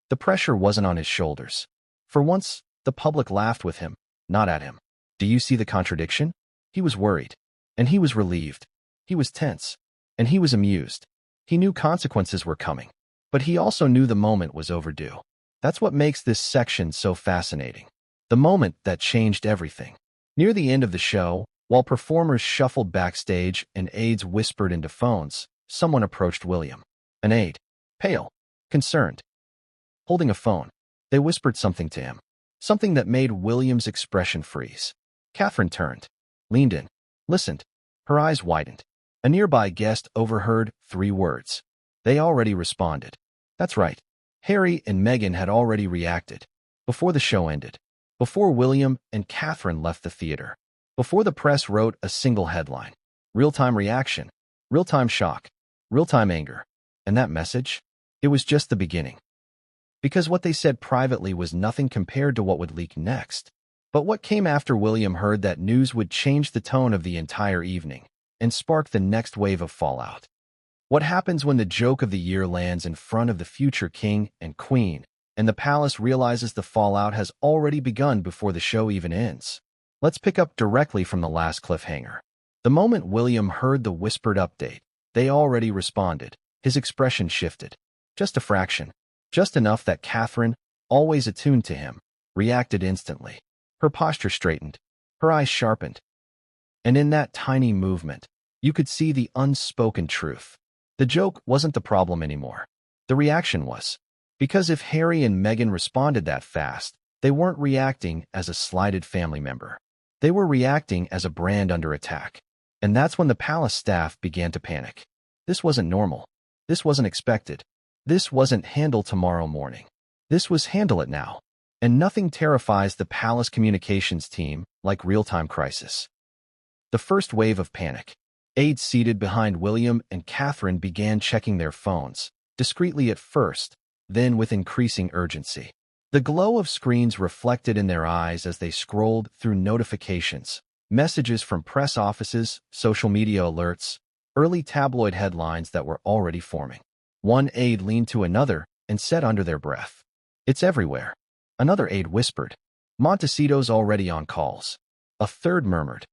the pressure wasn't on his shoulders. For once, the public laughed with him, not at him. Do you see the contradiction? He was worried. And he was relieved. He was tense. And he was amused. He knew consequences were coming. But he also knew the moment was overdue. That's what makes this section so fascinating. The moment that changed everything. Near the end of the show, while performers shuffled backstage and aides whispered into phones, someone approached William. An aide. Pale. Concerned. Holding a phone. They whispered something to him. Something that made William's expression freeze. Catherine turned. Leaned in. Listened. Her eyes widened. A nearby guest overheard 3 words. They already responded. That's right. Harry and Meghan had already reacted. Before the show ended. Before William and Catherine left the theater. Before the press wrote a single headline. Real-time reaction. Real-time shock. Real-time anger. And that message? It was just the beginning. Because what they said privately was nothing compared to what would leak next. But what came after William heard that news would change the tone of the entire evening and spark the next wave of fallout. What happens when the joke of the year lands in front of the future king and queen, and the palace realizes the fallout has already begun before the show even ends? Let's pick up directly from the last cliffhanger. The moment William heard the whispered update, they already responded. His expression shifted. Just a fraction. Just enough that Catherine, always attuned to him, reacted instantly. Her posture straightened. Her eyes sharpened. And in that tiny movement, you could see the unspoken truth. The joke wasn't the problem anymore. The reaction was. Because if Harry and Meghan responded that fast, they weren't reacting as a slighted family member. They were reacting as a brand under attack. And that's when the palace staff began to panic. This wasn't normal. This wasn't expected. This wasn't handle tomorrow morning. This was handle it now. And nothing terrifies the palace communications team like real-time crisis. The first wave of panic. Aides seated behind William and Catherine began checking their phones, discreetly at first, then with increasing urgency. The glow of screens reflected in their eyes as they scrolled through notifications, messages from press offices, social media alerts, early tabloid headlines that were already forming. One aide leaned to another and said under their breath, "It's everywhere." Another aide whispered, "Montecito's already on calls." A third murmured,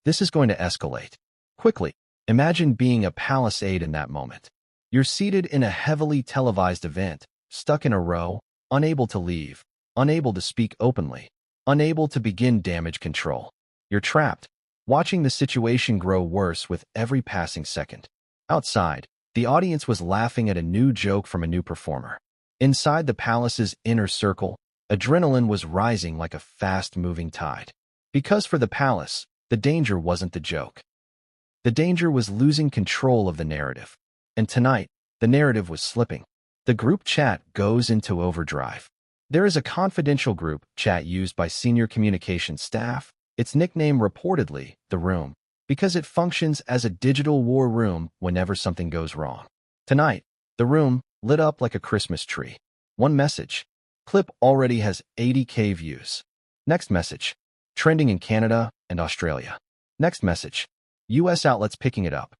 "This is going to escalate quickly." Imagine being a palace aide in that moment. You're seated in a heavily televised event, stuck in a row, unable to leave, unable to speak openly, unable to begin damage control. You're trapped, watching the situation grow worse with every passing second. Outside, the audience was laughing at a new joke from a new performer. Inside the palace's inner circle, adrenaline was rising like a fast-moving tide. Because for the palace, the danger wasn't the joke. The danger was losing control of the narrative. And tonight, the narrative was slipping. The group chat goes into overdrive. There is a confidential group chat used by senior communications staff. Its nickname reportedly, The Room, because it functions as a digital war room whenever something goes wrong. Tonight, The Room lit up like a Christmas tree. One message. Clip already has 80K views. Next message. Trending in Canada and Australia. Next message. US outlets picking it up.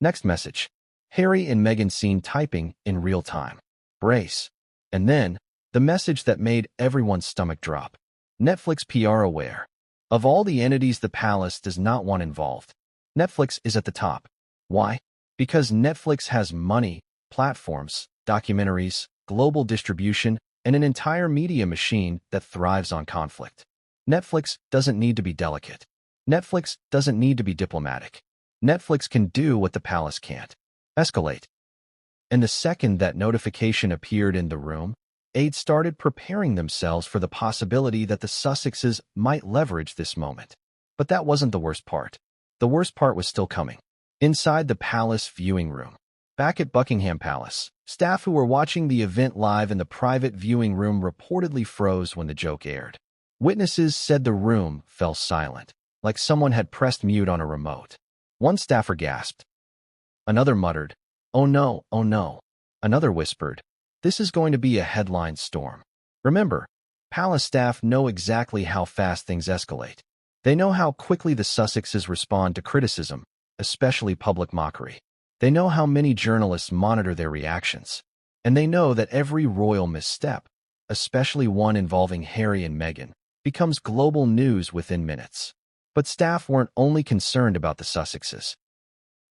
Next message. Harry and Meghan seen typing in real time. Brace. And then, the message that made everyone's stomach drop. Netflix PR aware. Of all the entities the palace does not want involved, Netflix is at the top. Why? Because Netflix has money, platforms, documentaries, global distribution, and an entire media machine that thrives on conflict. Netflix doesn't need to be delicate. Netflix doesn't need to be diplomatic. Netflix can do what the palace can't. Escalate. And the second that notification appeared in The Room, aides started preparing themselves for the possibility that the Sussexes might leverage this moment. But that wasn't the worst part. The worst part was still coming. Inside the palace viewing room. Back at Buckingham Palace, staff who were watching the event live in the private viewing room reportedly froze when the joke aired. Witnesses said the room fell silent, like someone had pressed mute on a remote. One staffer gasped. Another muttered, "Oh no, oh no." Another whispered, "This is going to be a headline storm." Remember, palace staff know exactly how fast things escalate. They know how quickly the Sussexes respond to criticism, especially public mockery. They know how many journalists monitor their reactions. And they know that every royal misstep, especially one involving Harry and Meghan, becomes global news within minutes. But staff weren't only concerned about the Sussexes.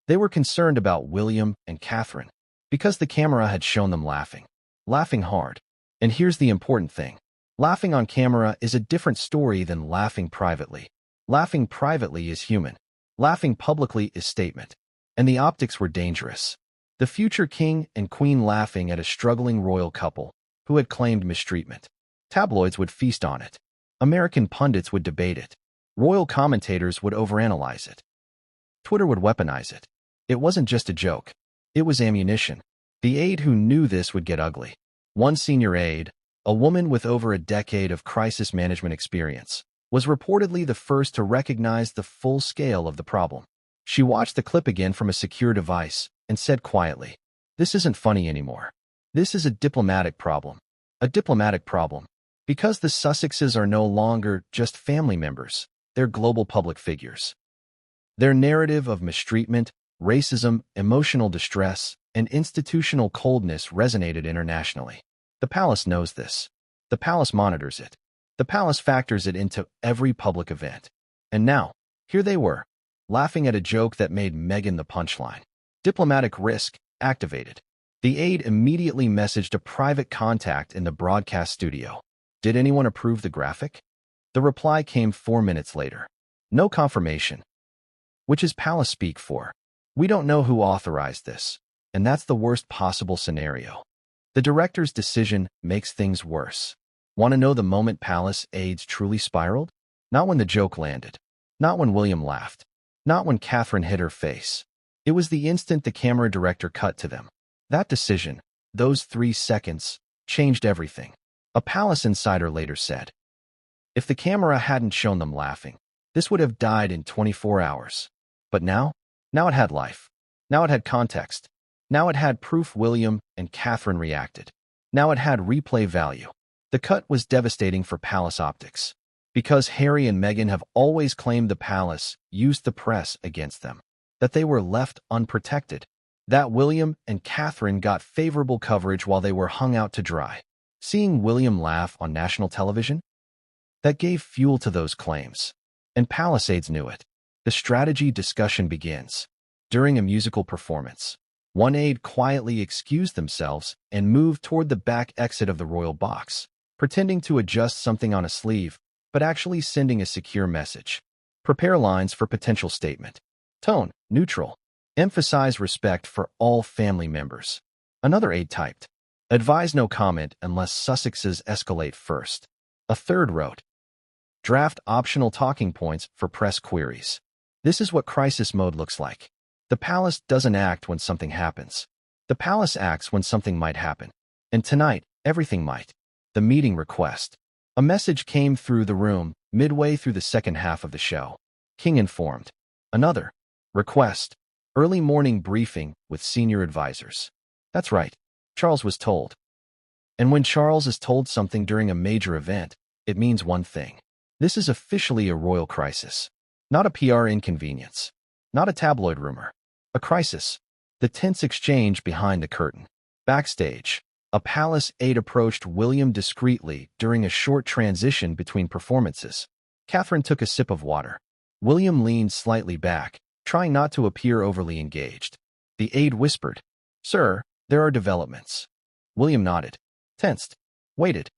They were concerned about William and Catherine, because the camera had shown them laughing. Laughing hard. And here's the important thing. Laughing on camera is a different story than laughing privately. Laughing privately is human. Laughing publicly is statement. And the optics were dangerous. The future king and queen laughing at a struggling royal couple who had claimed mistreatment. Tabloids would feast on it. American pundits would debate it. Royal commentators would overanalyze it. Twitter would weaponize it. It wasn't just a joke. It was ammunition. The aide who knew this would get ugly. One senior aide, a woman with over a decade of crisis management experience, was reportedly the first to recognize the full scale of the problem. She watched the clip again from a secure device and said quietly, "This isn't funny anymore. This is a diplomatic problem. A diplomatic problem. Because the Sussexes are no longer just family members. They're global public figures. Their narrative of mistreatment, racism, emotional distress, and institutional coldness resonated internationally. The palace knows this. The palace monitors it. The palace factors it into every public event. And now, here they were, laughing at a joke that made Meghan the punchline. Diplomatic risk activated. The aide immediately messaged a private contact in the broadcast studio. Did anyone approve the graphic? The reply came 4 minutes later. No confirmation. Which is palace speak for. We don't know who authorized this. And that's the worst possible scenario. The director's decision makes things worse. Want to know the moment palace aides truly spiraled? Not when the joke landed. Not when William laughed. Not when Catherine hid her face. It was the instant the camera director cut to them. That decision, those 3 seconds, changed everything. A palace insider later said, if the camera hadn't shown them laughing, this would have died in 24 hours. But now it had life. Now it had context. Now it had proof William and Catherine reacted. Now it had replay value. The cut was devastating for palace optics. Because Harry and Meghan have always claimed the palace used the press against them. That they were left unprotected. that William and Catherine got favorable coverage while they were hung out to dry. Seeing William laugh on national television? That gave fuel to those claims. And Palisades knew it. The strategy discussion begins. During a musical performance, one aide quietly excused themselves and moved toward the back exit of the royal box, pretending to adjust something on a sleeve, but actually sending a secure message. Prepare lines for potential statement. Tone, neutral. Emphasize respect for all family members. Another aide typed, advise no comment unless Sussexes escalate first. A third wrote, draft optional talking points for press queries. This is what crisis mode looks like. The palace doesn't act when something happens. The palace acts when something might happen. And tonight, everything might. The meeting request. A message came through the room midway through the second half of the show. King informed. Another request. Early morning briefing with senior advisors. That's right, Charles was told. And when Charles is told something during a major event, it means one thing. This is officially a royal crisis. Not a PR inconvenience. Not a tabloid rumor. A crisis. The tense exchange behind the curtain. Backstage, a palace aide approached William discreetly during a short transition between performances. Catherine took a sip of water. William leaned slightly back, trying not to appear overly engaged. The aide whispered, Sir, there are developments. William nodded, tensed, waited.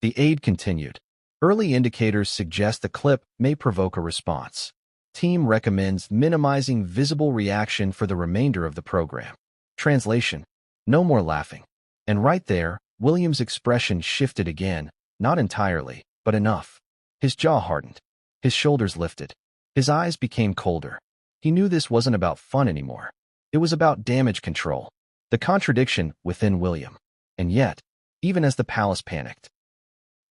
The aide continued. Early indicators suggest the clip may provoke a response. Team recommends minimizing visible reaction for the remainder of the program. Translation, no more laughing. And right there, William's expression shifted again, not entirely, but enough. His jaw hardened. His shoulders lifted. His eyes became colder. He knew this wasn't about fun anymore. It was about damage control. The contradiction within William. And yet, even as the palace panicked,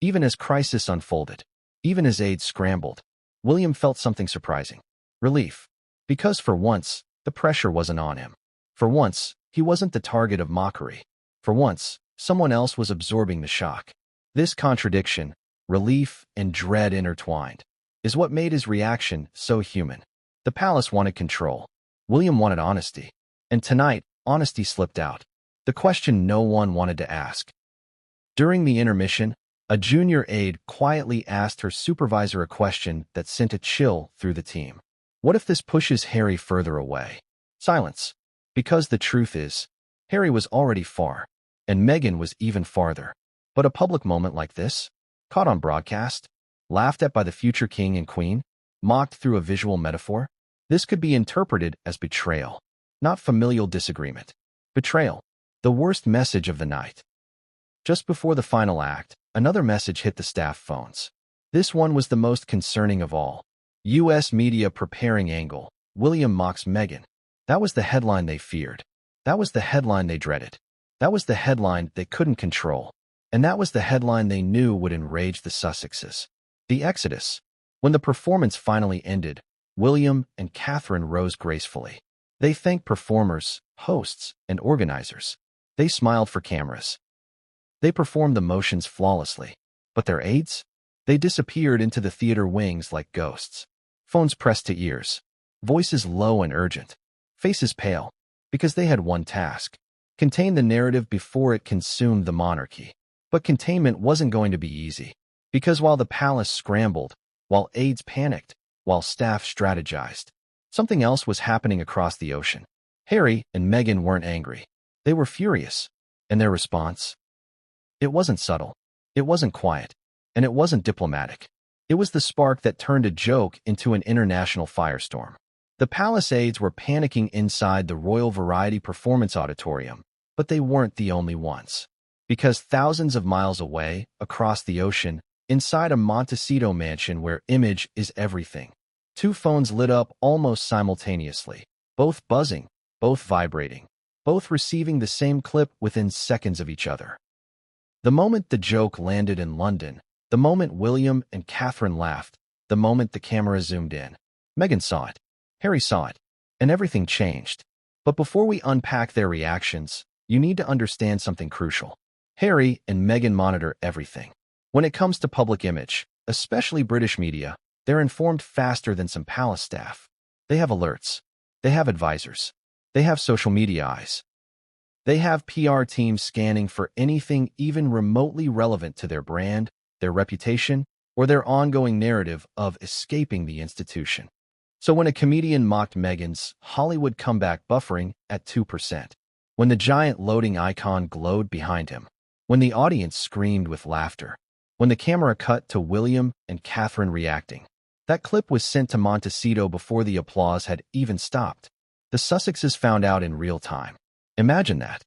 even as crisis unfolded, even as aides scrambled, William felt something surprising. Relief. Because for once, the pressure wasn't on him. For once, he wasn't the target of mockery. For once, someone else was absorbing the shock. This contradiction, relief and dread intertwined, is what made his reaction so human. The palace wanted control. William wanted honesty. And tonight, honesty slipped out. The question no one wanted to ask. During the intermission, a junior aide quietly asked her supervisor a question that sent a chill through the team. What if this pushes Harry further away? Silence. Because the truth is, Harry was already far, and Meghan was even farther. But a public moment like this, caught on broadcast, laughed at by the future king and queen, mocked through a visual metaphor, this could be interpreted as betrayal, not familial disagreement. Betrayal, the worst message of the night. Just before the final act, another message hit the staff phones. This one was the most concerning of all. U.S. media preparing angle. William mocks Meghan. That was the headline they feared. That was the headline they dreaded. That was the headline they couldn't control. And that was the headline they knew would enrage the Sussexes. The Exodus. When the performance finally ended, William and Catherine rose gracefully. They thanked performers, hosts, and organizers. They smiled for cameras. They performed the motions flawlessly. But their aides? They disappeared into the theater wings like ghosts. Phones pressed to ears. Voices low and urgent. Faces pale. Because they had one task. Contain the narrative before it consumed the monarchy. But containment wasn't going to be easy. Because while the palace scrambled, while aides panicked, while staff strategized, something else was happening across the ocean. Harry and Meghan weren't angry. They were furious. And their response? It wasn't subtle. It wasn't quiet. And it wasn't diplomatic. It was the spark that turned a joke into an international firestorm. The palace aides were panicking inside the Royal Variety Performance Auditorium, but they weren't the only ones. Because thousands of miles away, across the ocean, inside a Montecito mansion where image is everything, two phones lit up almost simultaneously, both buzzing, both vibrating, both receiving the same clip within seconds of each other. The moment the joke landed in London, the moment William and Catherine laughed, the moment the camera zoomed in, Meghan saw it, Harry saw it, and everything changed. But before we unpack their reactions, you need to understand something crucial. Harry and Meghan monitor everything. When it comes to public image, especially British media, they're informed faster than some palace staff. They have alerts. They have advisors. They have social media eyes. They have PR teams scanning for anything even remotely relevant to their brand, their reputation, or their ongoing narrative of escaping the institution. So when a comedian mocked Meghan's Hollywood comeback buffering at 2%, when the giant loading icon glowed behind him, when the audience screamed with laughter, when the camera cut to William and Catherine reacting, that clip was sent to Montecito before the applause had even stopped. The Sussexes found out in real time. Imagine that.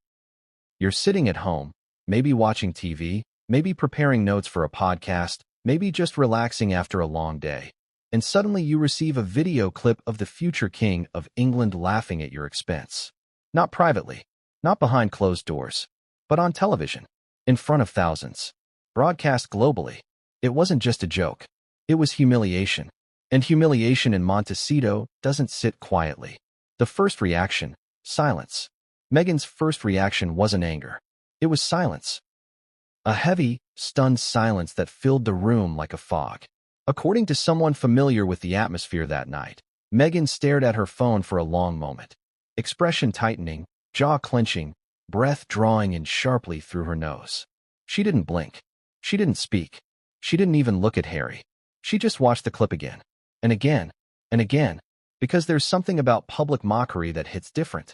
You're sitting at home, maybe watching TV, maybe preparing notes for a podcast, maybe just relaxing after a long day, and suddenly you receive a video clip of the future king of England laughing at your expense. Not privately, not behind closed doors, but on television, in front of thousands, broadcast globally. It wasn't just a joke. It was humiliation. And humiliation in Montecito doesn't sit quietly. The first reaction, silence. Meghan's first reaction wasn't anger. It was silence. A heavy, stunned silence that filled the room like a fog. According to someone familiar with the atmosphere that night, Meghan stared at her phone for a long moment, expression tightening, jaw clenching, breath drawing in sharply through her nose. She didn't blink. She didn't speak. She didn't even look at Harry. She just watched the clip again, and again, and again, because there's something about public mockery that hits different.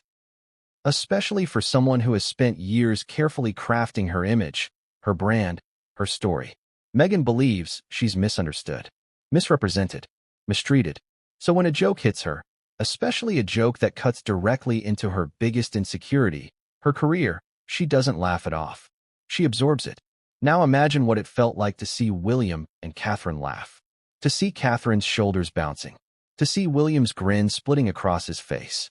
Especially for someone who has spent years carefully crafting her image, her brand, her story. Meghan believes she's misunderstood, misrepresented, mistreated. So when a joke hits her, especially a joke that cuts directly into her biggest insecurity, her career, she doesn't laugh it off. She absorbs it. Now imagine what it felt like to see William and Catherine laugh, to see Catherine's shoulders bouncing, to see William's grin splitting across his face,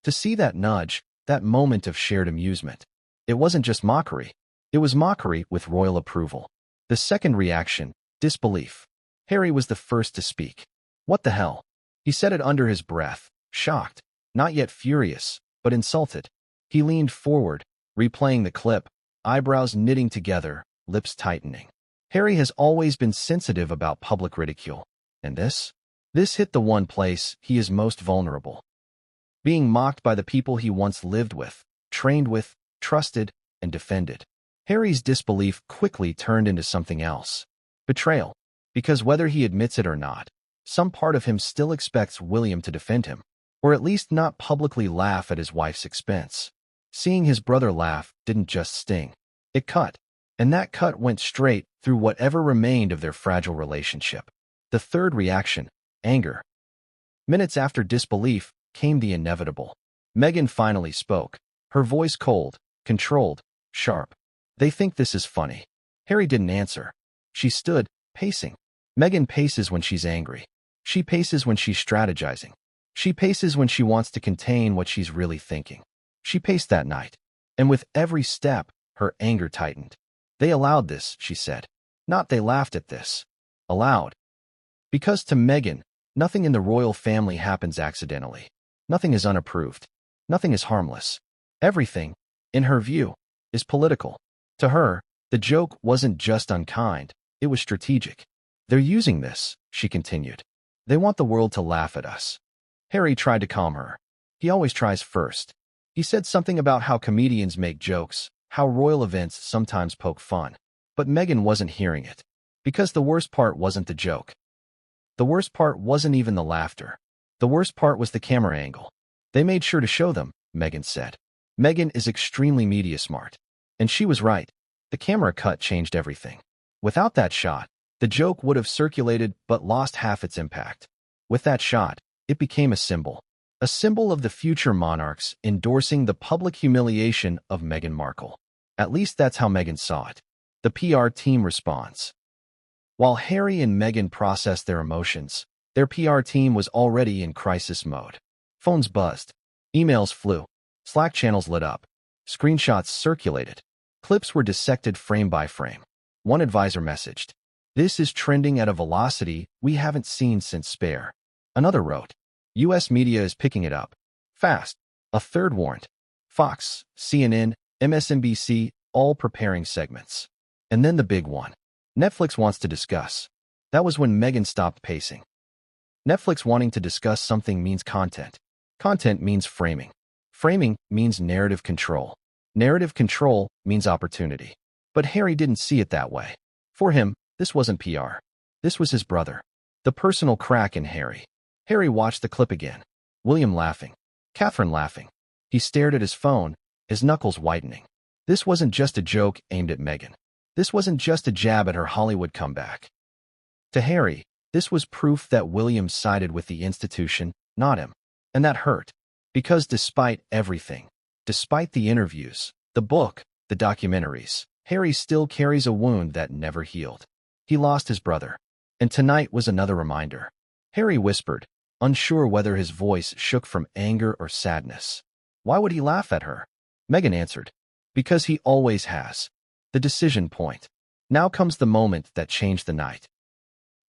to see that nudge, that moment of shared amusement. It wasn't just mockery. It was mockery with royal approval. The second reaction, disbelief. Harry was the first to speak. What the hell? He said it under his breath, shocked, not yet furious, but insulted. He leaned forward, replaying the clip, eyebrows knitting together, lips tightening. Harry has always been sensitive about public ridicule. And this? This hit the one place he is most vulnerable. Being mocked by the people he once lived with, trained with, trusted, and defended. Harry's disbelief quickly turned into something else. Betrayal. Because whether he admits it or not, some part of him still expects William to defend him, or at least not publicly laugh at his wife's expense. Seeing his brother laugh didn't just sting. It cut. And that cut went straight through whatever remained of their fragile relationship. The third reaction, anger. Minutes after disbelief came the inevitable. Meghan finally spoke, her voice cold, controlled, sharp. They think this is funny. Harry didn't answer. She stood, pacing. Meghan paces when she's angry. She paces when she's strategizing. She paces when she wants to contain what she's really thinking. She paced that night. And with every step, her anger tightened. They allowed this, she said. Not they laughed at this. Allowed. Because to Meghan, nothing in the royal family happens accidentally. Nothing is unapproved. Nothing is harmless. Everything, in her view, is political. To her, the joke wasn't just unkind, it was strategic. They're using this, she continued. They want the world to laugh at us. Harry tried to calm her. He always tries first. He said something about how comedians make jokes, how royal events sometimes poke fun. But Meghan wasn't hearing it. Because the worst part wasn't the joke. The worst part wasn't even the laughter. The worst part was the camera angle. They made sure to show them, Meghan said. Meghan is extremely media smart. And she was right. The camera cut changed everything. Without that shot, the joke would have circulated but lost half its impact. With that shot, it became a symbol of the future monarchs endorsing the public humiliation of Meghan Markle. At least that's how Meghan saw it. The PR team responds. While Harry and Meghan processed their emotions, their PR team was already in crisis mode. Phones buzzed. Emails flew. Slack channels lit up. Screenshots circulated. Clips were dissected frame by frame. One advisor messaged, "This is trending at a velocity we haven't seen since Spare." Another wrote, "U.S. media is picking it up. Fast." A third warned, "Fox, CNN, MSNBC, all preparing segments." And then the big one. "Netflix wants to discuss." That was when Meghan stopped pacing. Netflix wanting to discuss something means content. Content means framing. Framing means narrative control. Narrative control means opportunity. But Harry didn't see it that way. For him, this wasn't PR. This was his brother. The personal crack in Harry. Harry watched the clip again. William laughing. Catherine laughing. He stared at his phone, his knuckles whitening. This wasn't just a joke aimed at Meghan. This wasn't just a jab at her Hollywood comeback. To Harry, this was proof that William sided with the institution, not him. And that hurt. Because despite everything, despite the interviews, the book, the documentaries, Harry still carries a wound that never healed. He lost his brother. And tonight was another reminder. Harry whispered, unsure whether his voice shook from anger or sadness. Why would he laugh at her? Meghan answered, because he always has. The decision point. Now comes the moment that changed the night.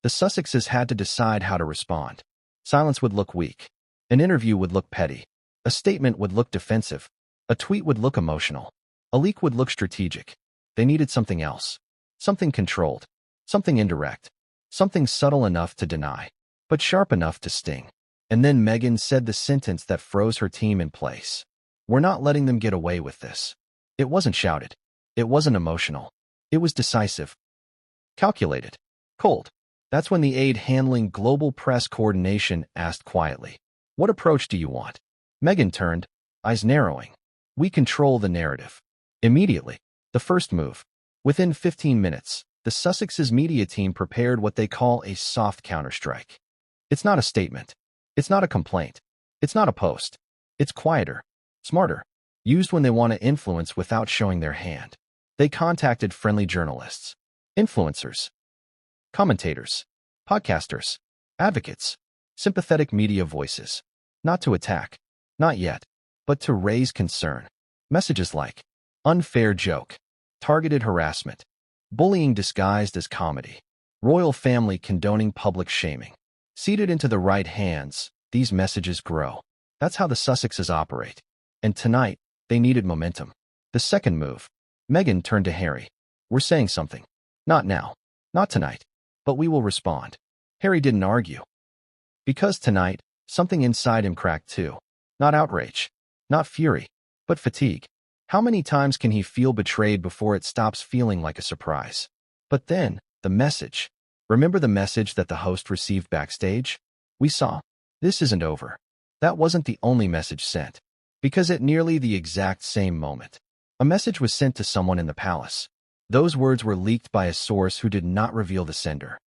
The Sussexes had to decide how to respond. Silence would look weak. An interview would look petty. A statement would look defensive. A tweet would look emotional. A leak would look strategic. They needed something else. Something controlled. Something indirect. Something subtle enough to deny, but sharp enough to sting. And then Meghan said the sentence that froze her team in place. We're not letting them get away with this. It wasn't shouted. It wasn't emotional. It was decisive. Calculated. Cold. That's when the aide handling global press coordination asked quietly, what approach do you want? Meghan turned, eyes narrowing. We control the narrative. Immediately. The first move. Within 15 minutes, the Sussexes media team prepared what they call a soft counterstrike. It's not a statement. It's not a complaint. It's not a post. It's quieter, smarter, used when they want to influence without showing their hand. They contacted friendly journalists, influencers, commentators, podcasters, advocates, sympathetic media voices. Not to attack, not yet, but to raise concern. Messages like unfair joke, targeted harassment, bullying disguised as comedy, royal family condoning public shaming. Seated into the right hands, these messages grow. That's how the Sussexes operate. And tonight, they needed momentum. The second move. Meghan turned to Harry. We're saying something. Not now. Not tonight. But we will respond. Harry didn't argue. Because tonight, something inside him cracked too. Not outrage. Not fury. But fatigue. How many times can he feel betrayed before it stops feeling like a surprise? But then, the message. Remember the message that the host received backstage? We saw. This isn't over. That wasn't the only message sent. Because at nearly the exact same moment, a message was sent to someone in the palace. Those words were leaked by a source who did not reveal the sender,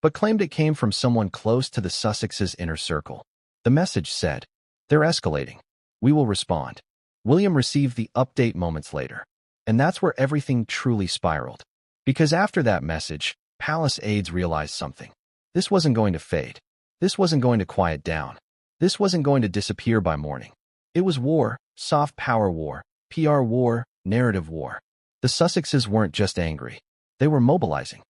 but claimed it came from someone close to the Sussexes' inner circle. The message said, they're escalating. We will respond. William received the update moments later. And that's where everything truly spiraled. Because after that message, palace aides realized something. This wasn't going to fade. This wasn't going to quiet down. This wasn't going to disappear by morning. It was war, soft power war, PR war, narrative war. The Sussexes weren't just angry. They were mobilizing.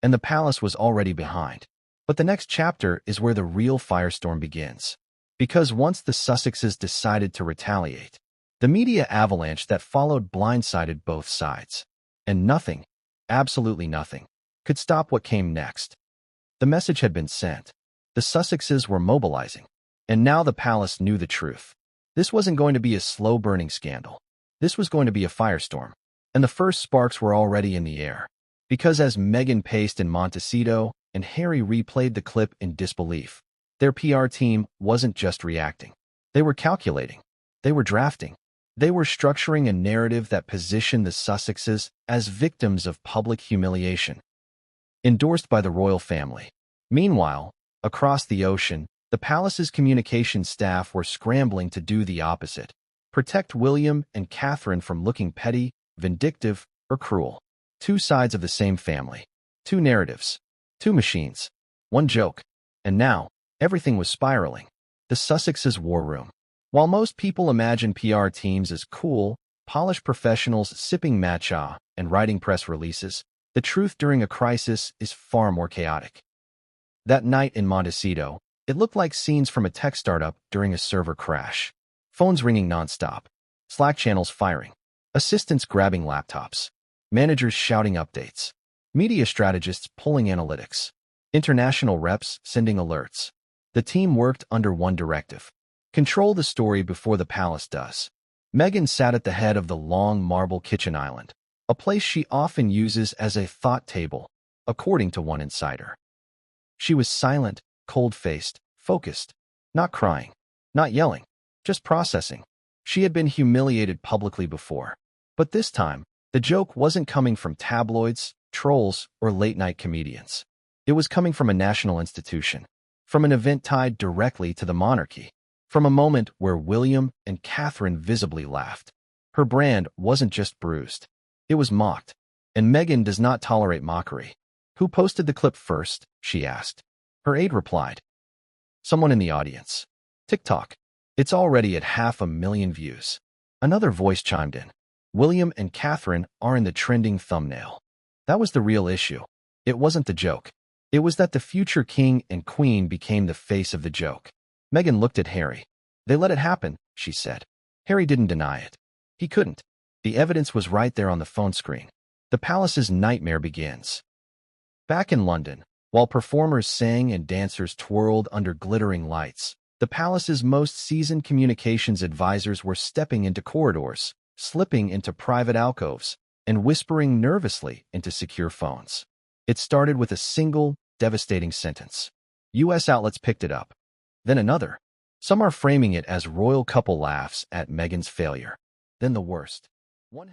And the palace was already behind. But the next chapter is where the real firestorm begins. Because once the Sussexes decided to retaliate, the media avalanche that followed blindsided both sides. And nothing, absolutely nothing, could stop what came next. The message had been sent. The Sussexes were mobilizing. And now the palace knew the truth. This wasn't going to be a slow-burning scandal. This was going to be a firestorm. And the first sparks were already in the air. Because as Meghan paced in Montecito and Harry replayed the clip in disbelief, their PR team wasn't just reacting. They were calculating. They were drafting. They were structuring a narrative that positioned the Sussexes as victims of public humiliation, endorsed by the royal family. Meanwhile, across the ocean, the palace's communications staff were scrambling to do the opposite, protect William and Catherine from looking petty, vindictive, or cruel. Two sides of the same family. Two narratives. Two machines. One joke. And now, everything was spiraling. The Sussexes' war room. While most people imagine PR teams as cool, polished professionals sipping matcha and writing press releases, the truth during a crisis is far more chaotic. That night in Montecito, it looked like scenes from a tech startup during a server crash. Phones ringing nonstop, Slack channels firing, assistants grabbing laptops, managers shouting updates, media strategists pulling analytics, international reps sending alerts. The team worked under one directive. Control the story before the palace does. Meghan sat at the head of the long marble kitchen island, a place she often uses as a thought table, according to one insider. She was silent, cold-faced, focused, not crying, not yelling, just processing. She had been humiliated publicly before. But this time, the joke wasn't coming from tabloids, trolls, or late-night comedians. It was coming from a national institution, from an event tied directly to the monarchy, from a moment where William and Catherine visibly laughed. Her brand wasn't just bruised. It was mocked. And Meghan does not tolerate mockery. "Who posted the clip first?" she asked. Her aide replied, "Someone in the audience. TikTok. It's already at 500,000 views." Another voice chimed in. "William and Catherine are in the trending thumbnail." That was the real issue. It wasn't the joke. It was that the future king and queen became the face of the joke. Meghan looked at Harry. "They let it happen," she said. Harry didn't deny it. He couldn't. The evidence was right there on the phone screen. The palace's nightmare begins. Back in London, while performers sang and dancers twirled under glittering lights, the palace's most seasoned communications advisors were stepping into corridors, slipping into private alcoves, and whispering nervously into secure phones. It started with a single, devastating sentence. U.S. outlets picked it up. Then another. Some are framing it as royal couple laughs at Meghan's failure. Then the worst. One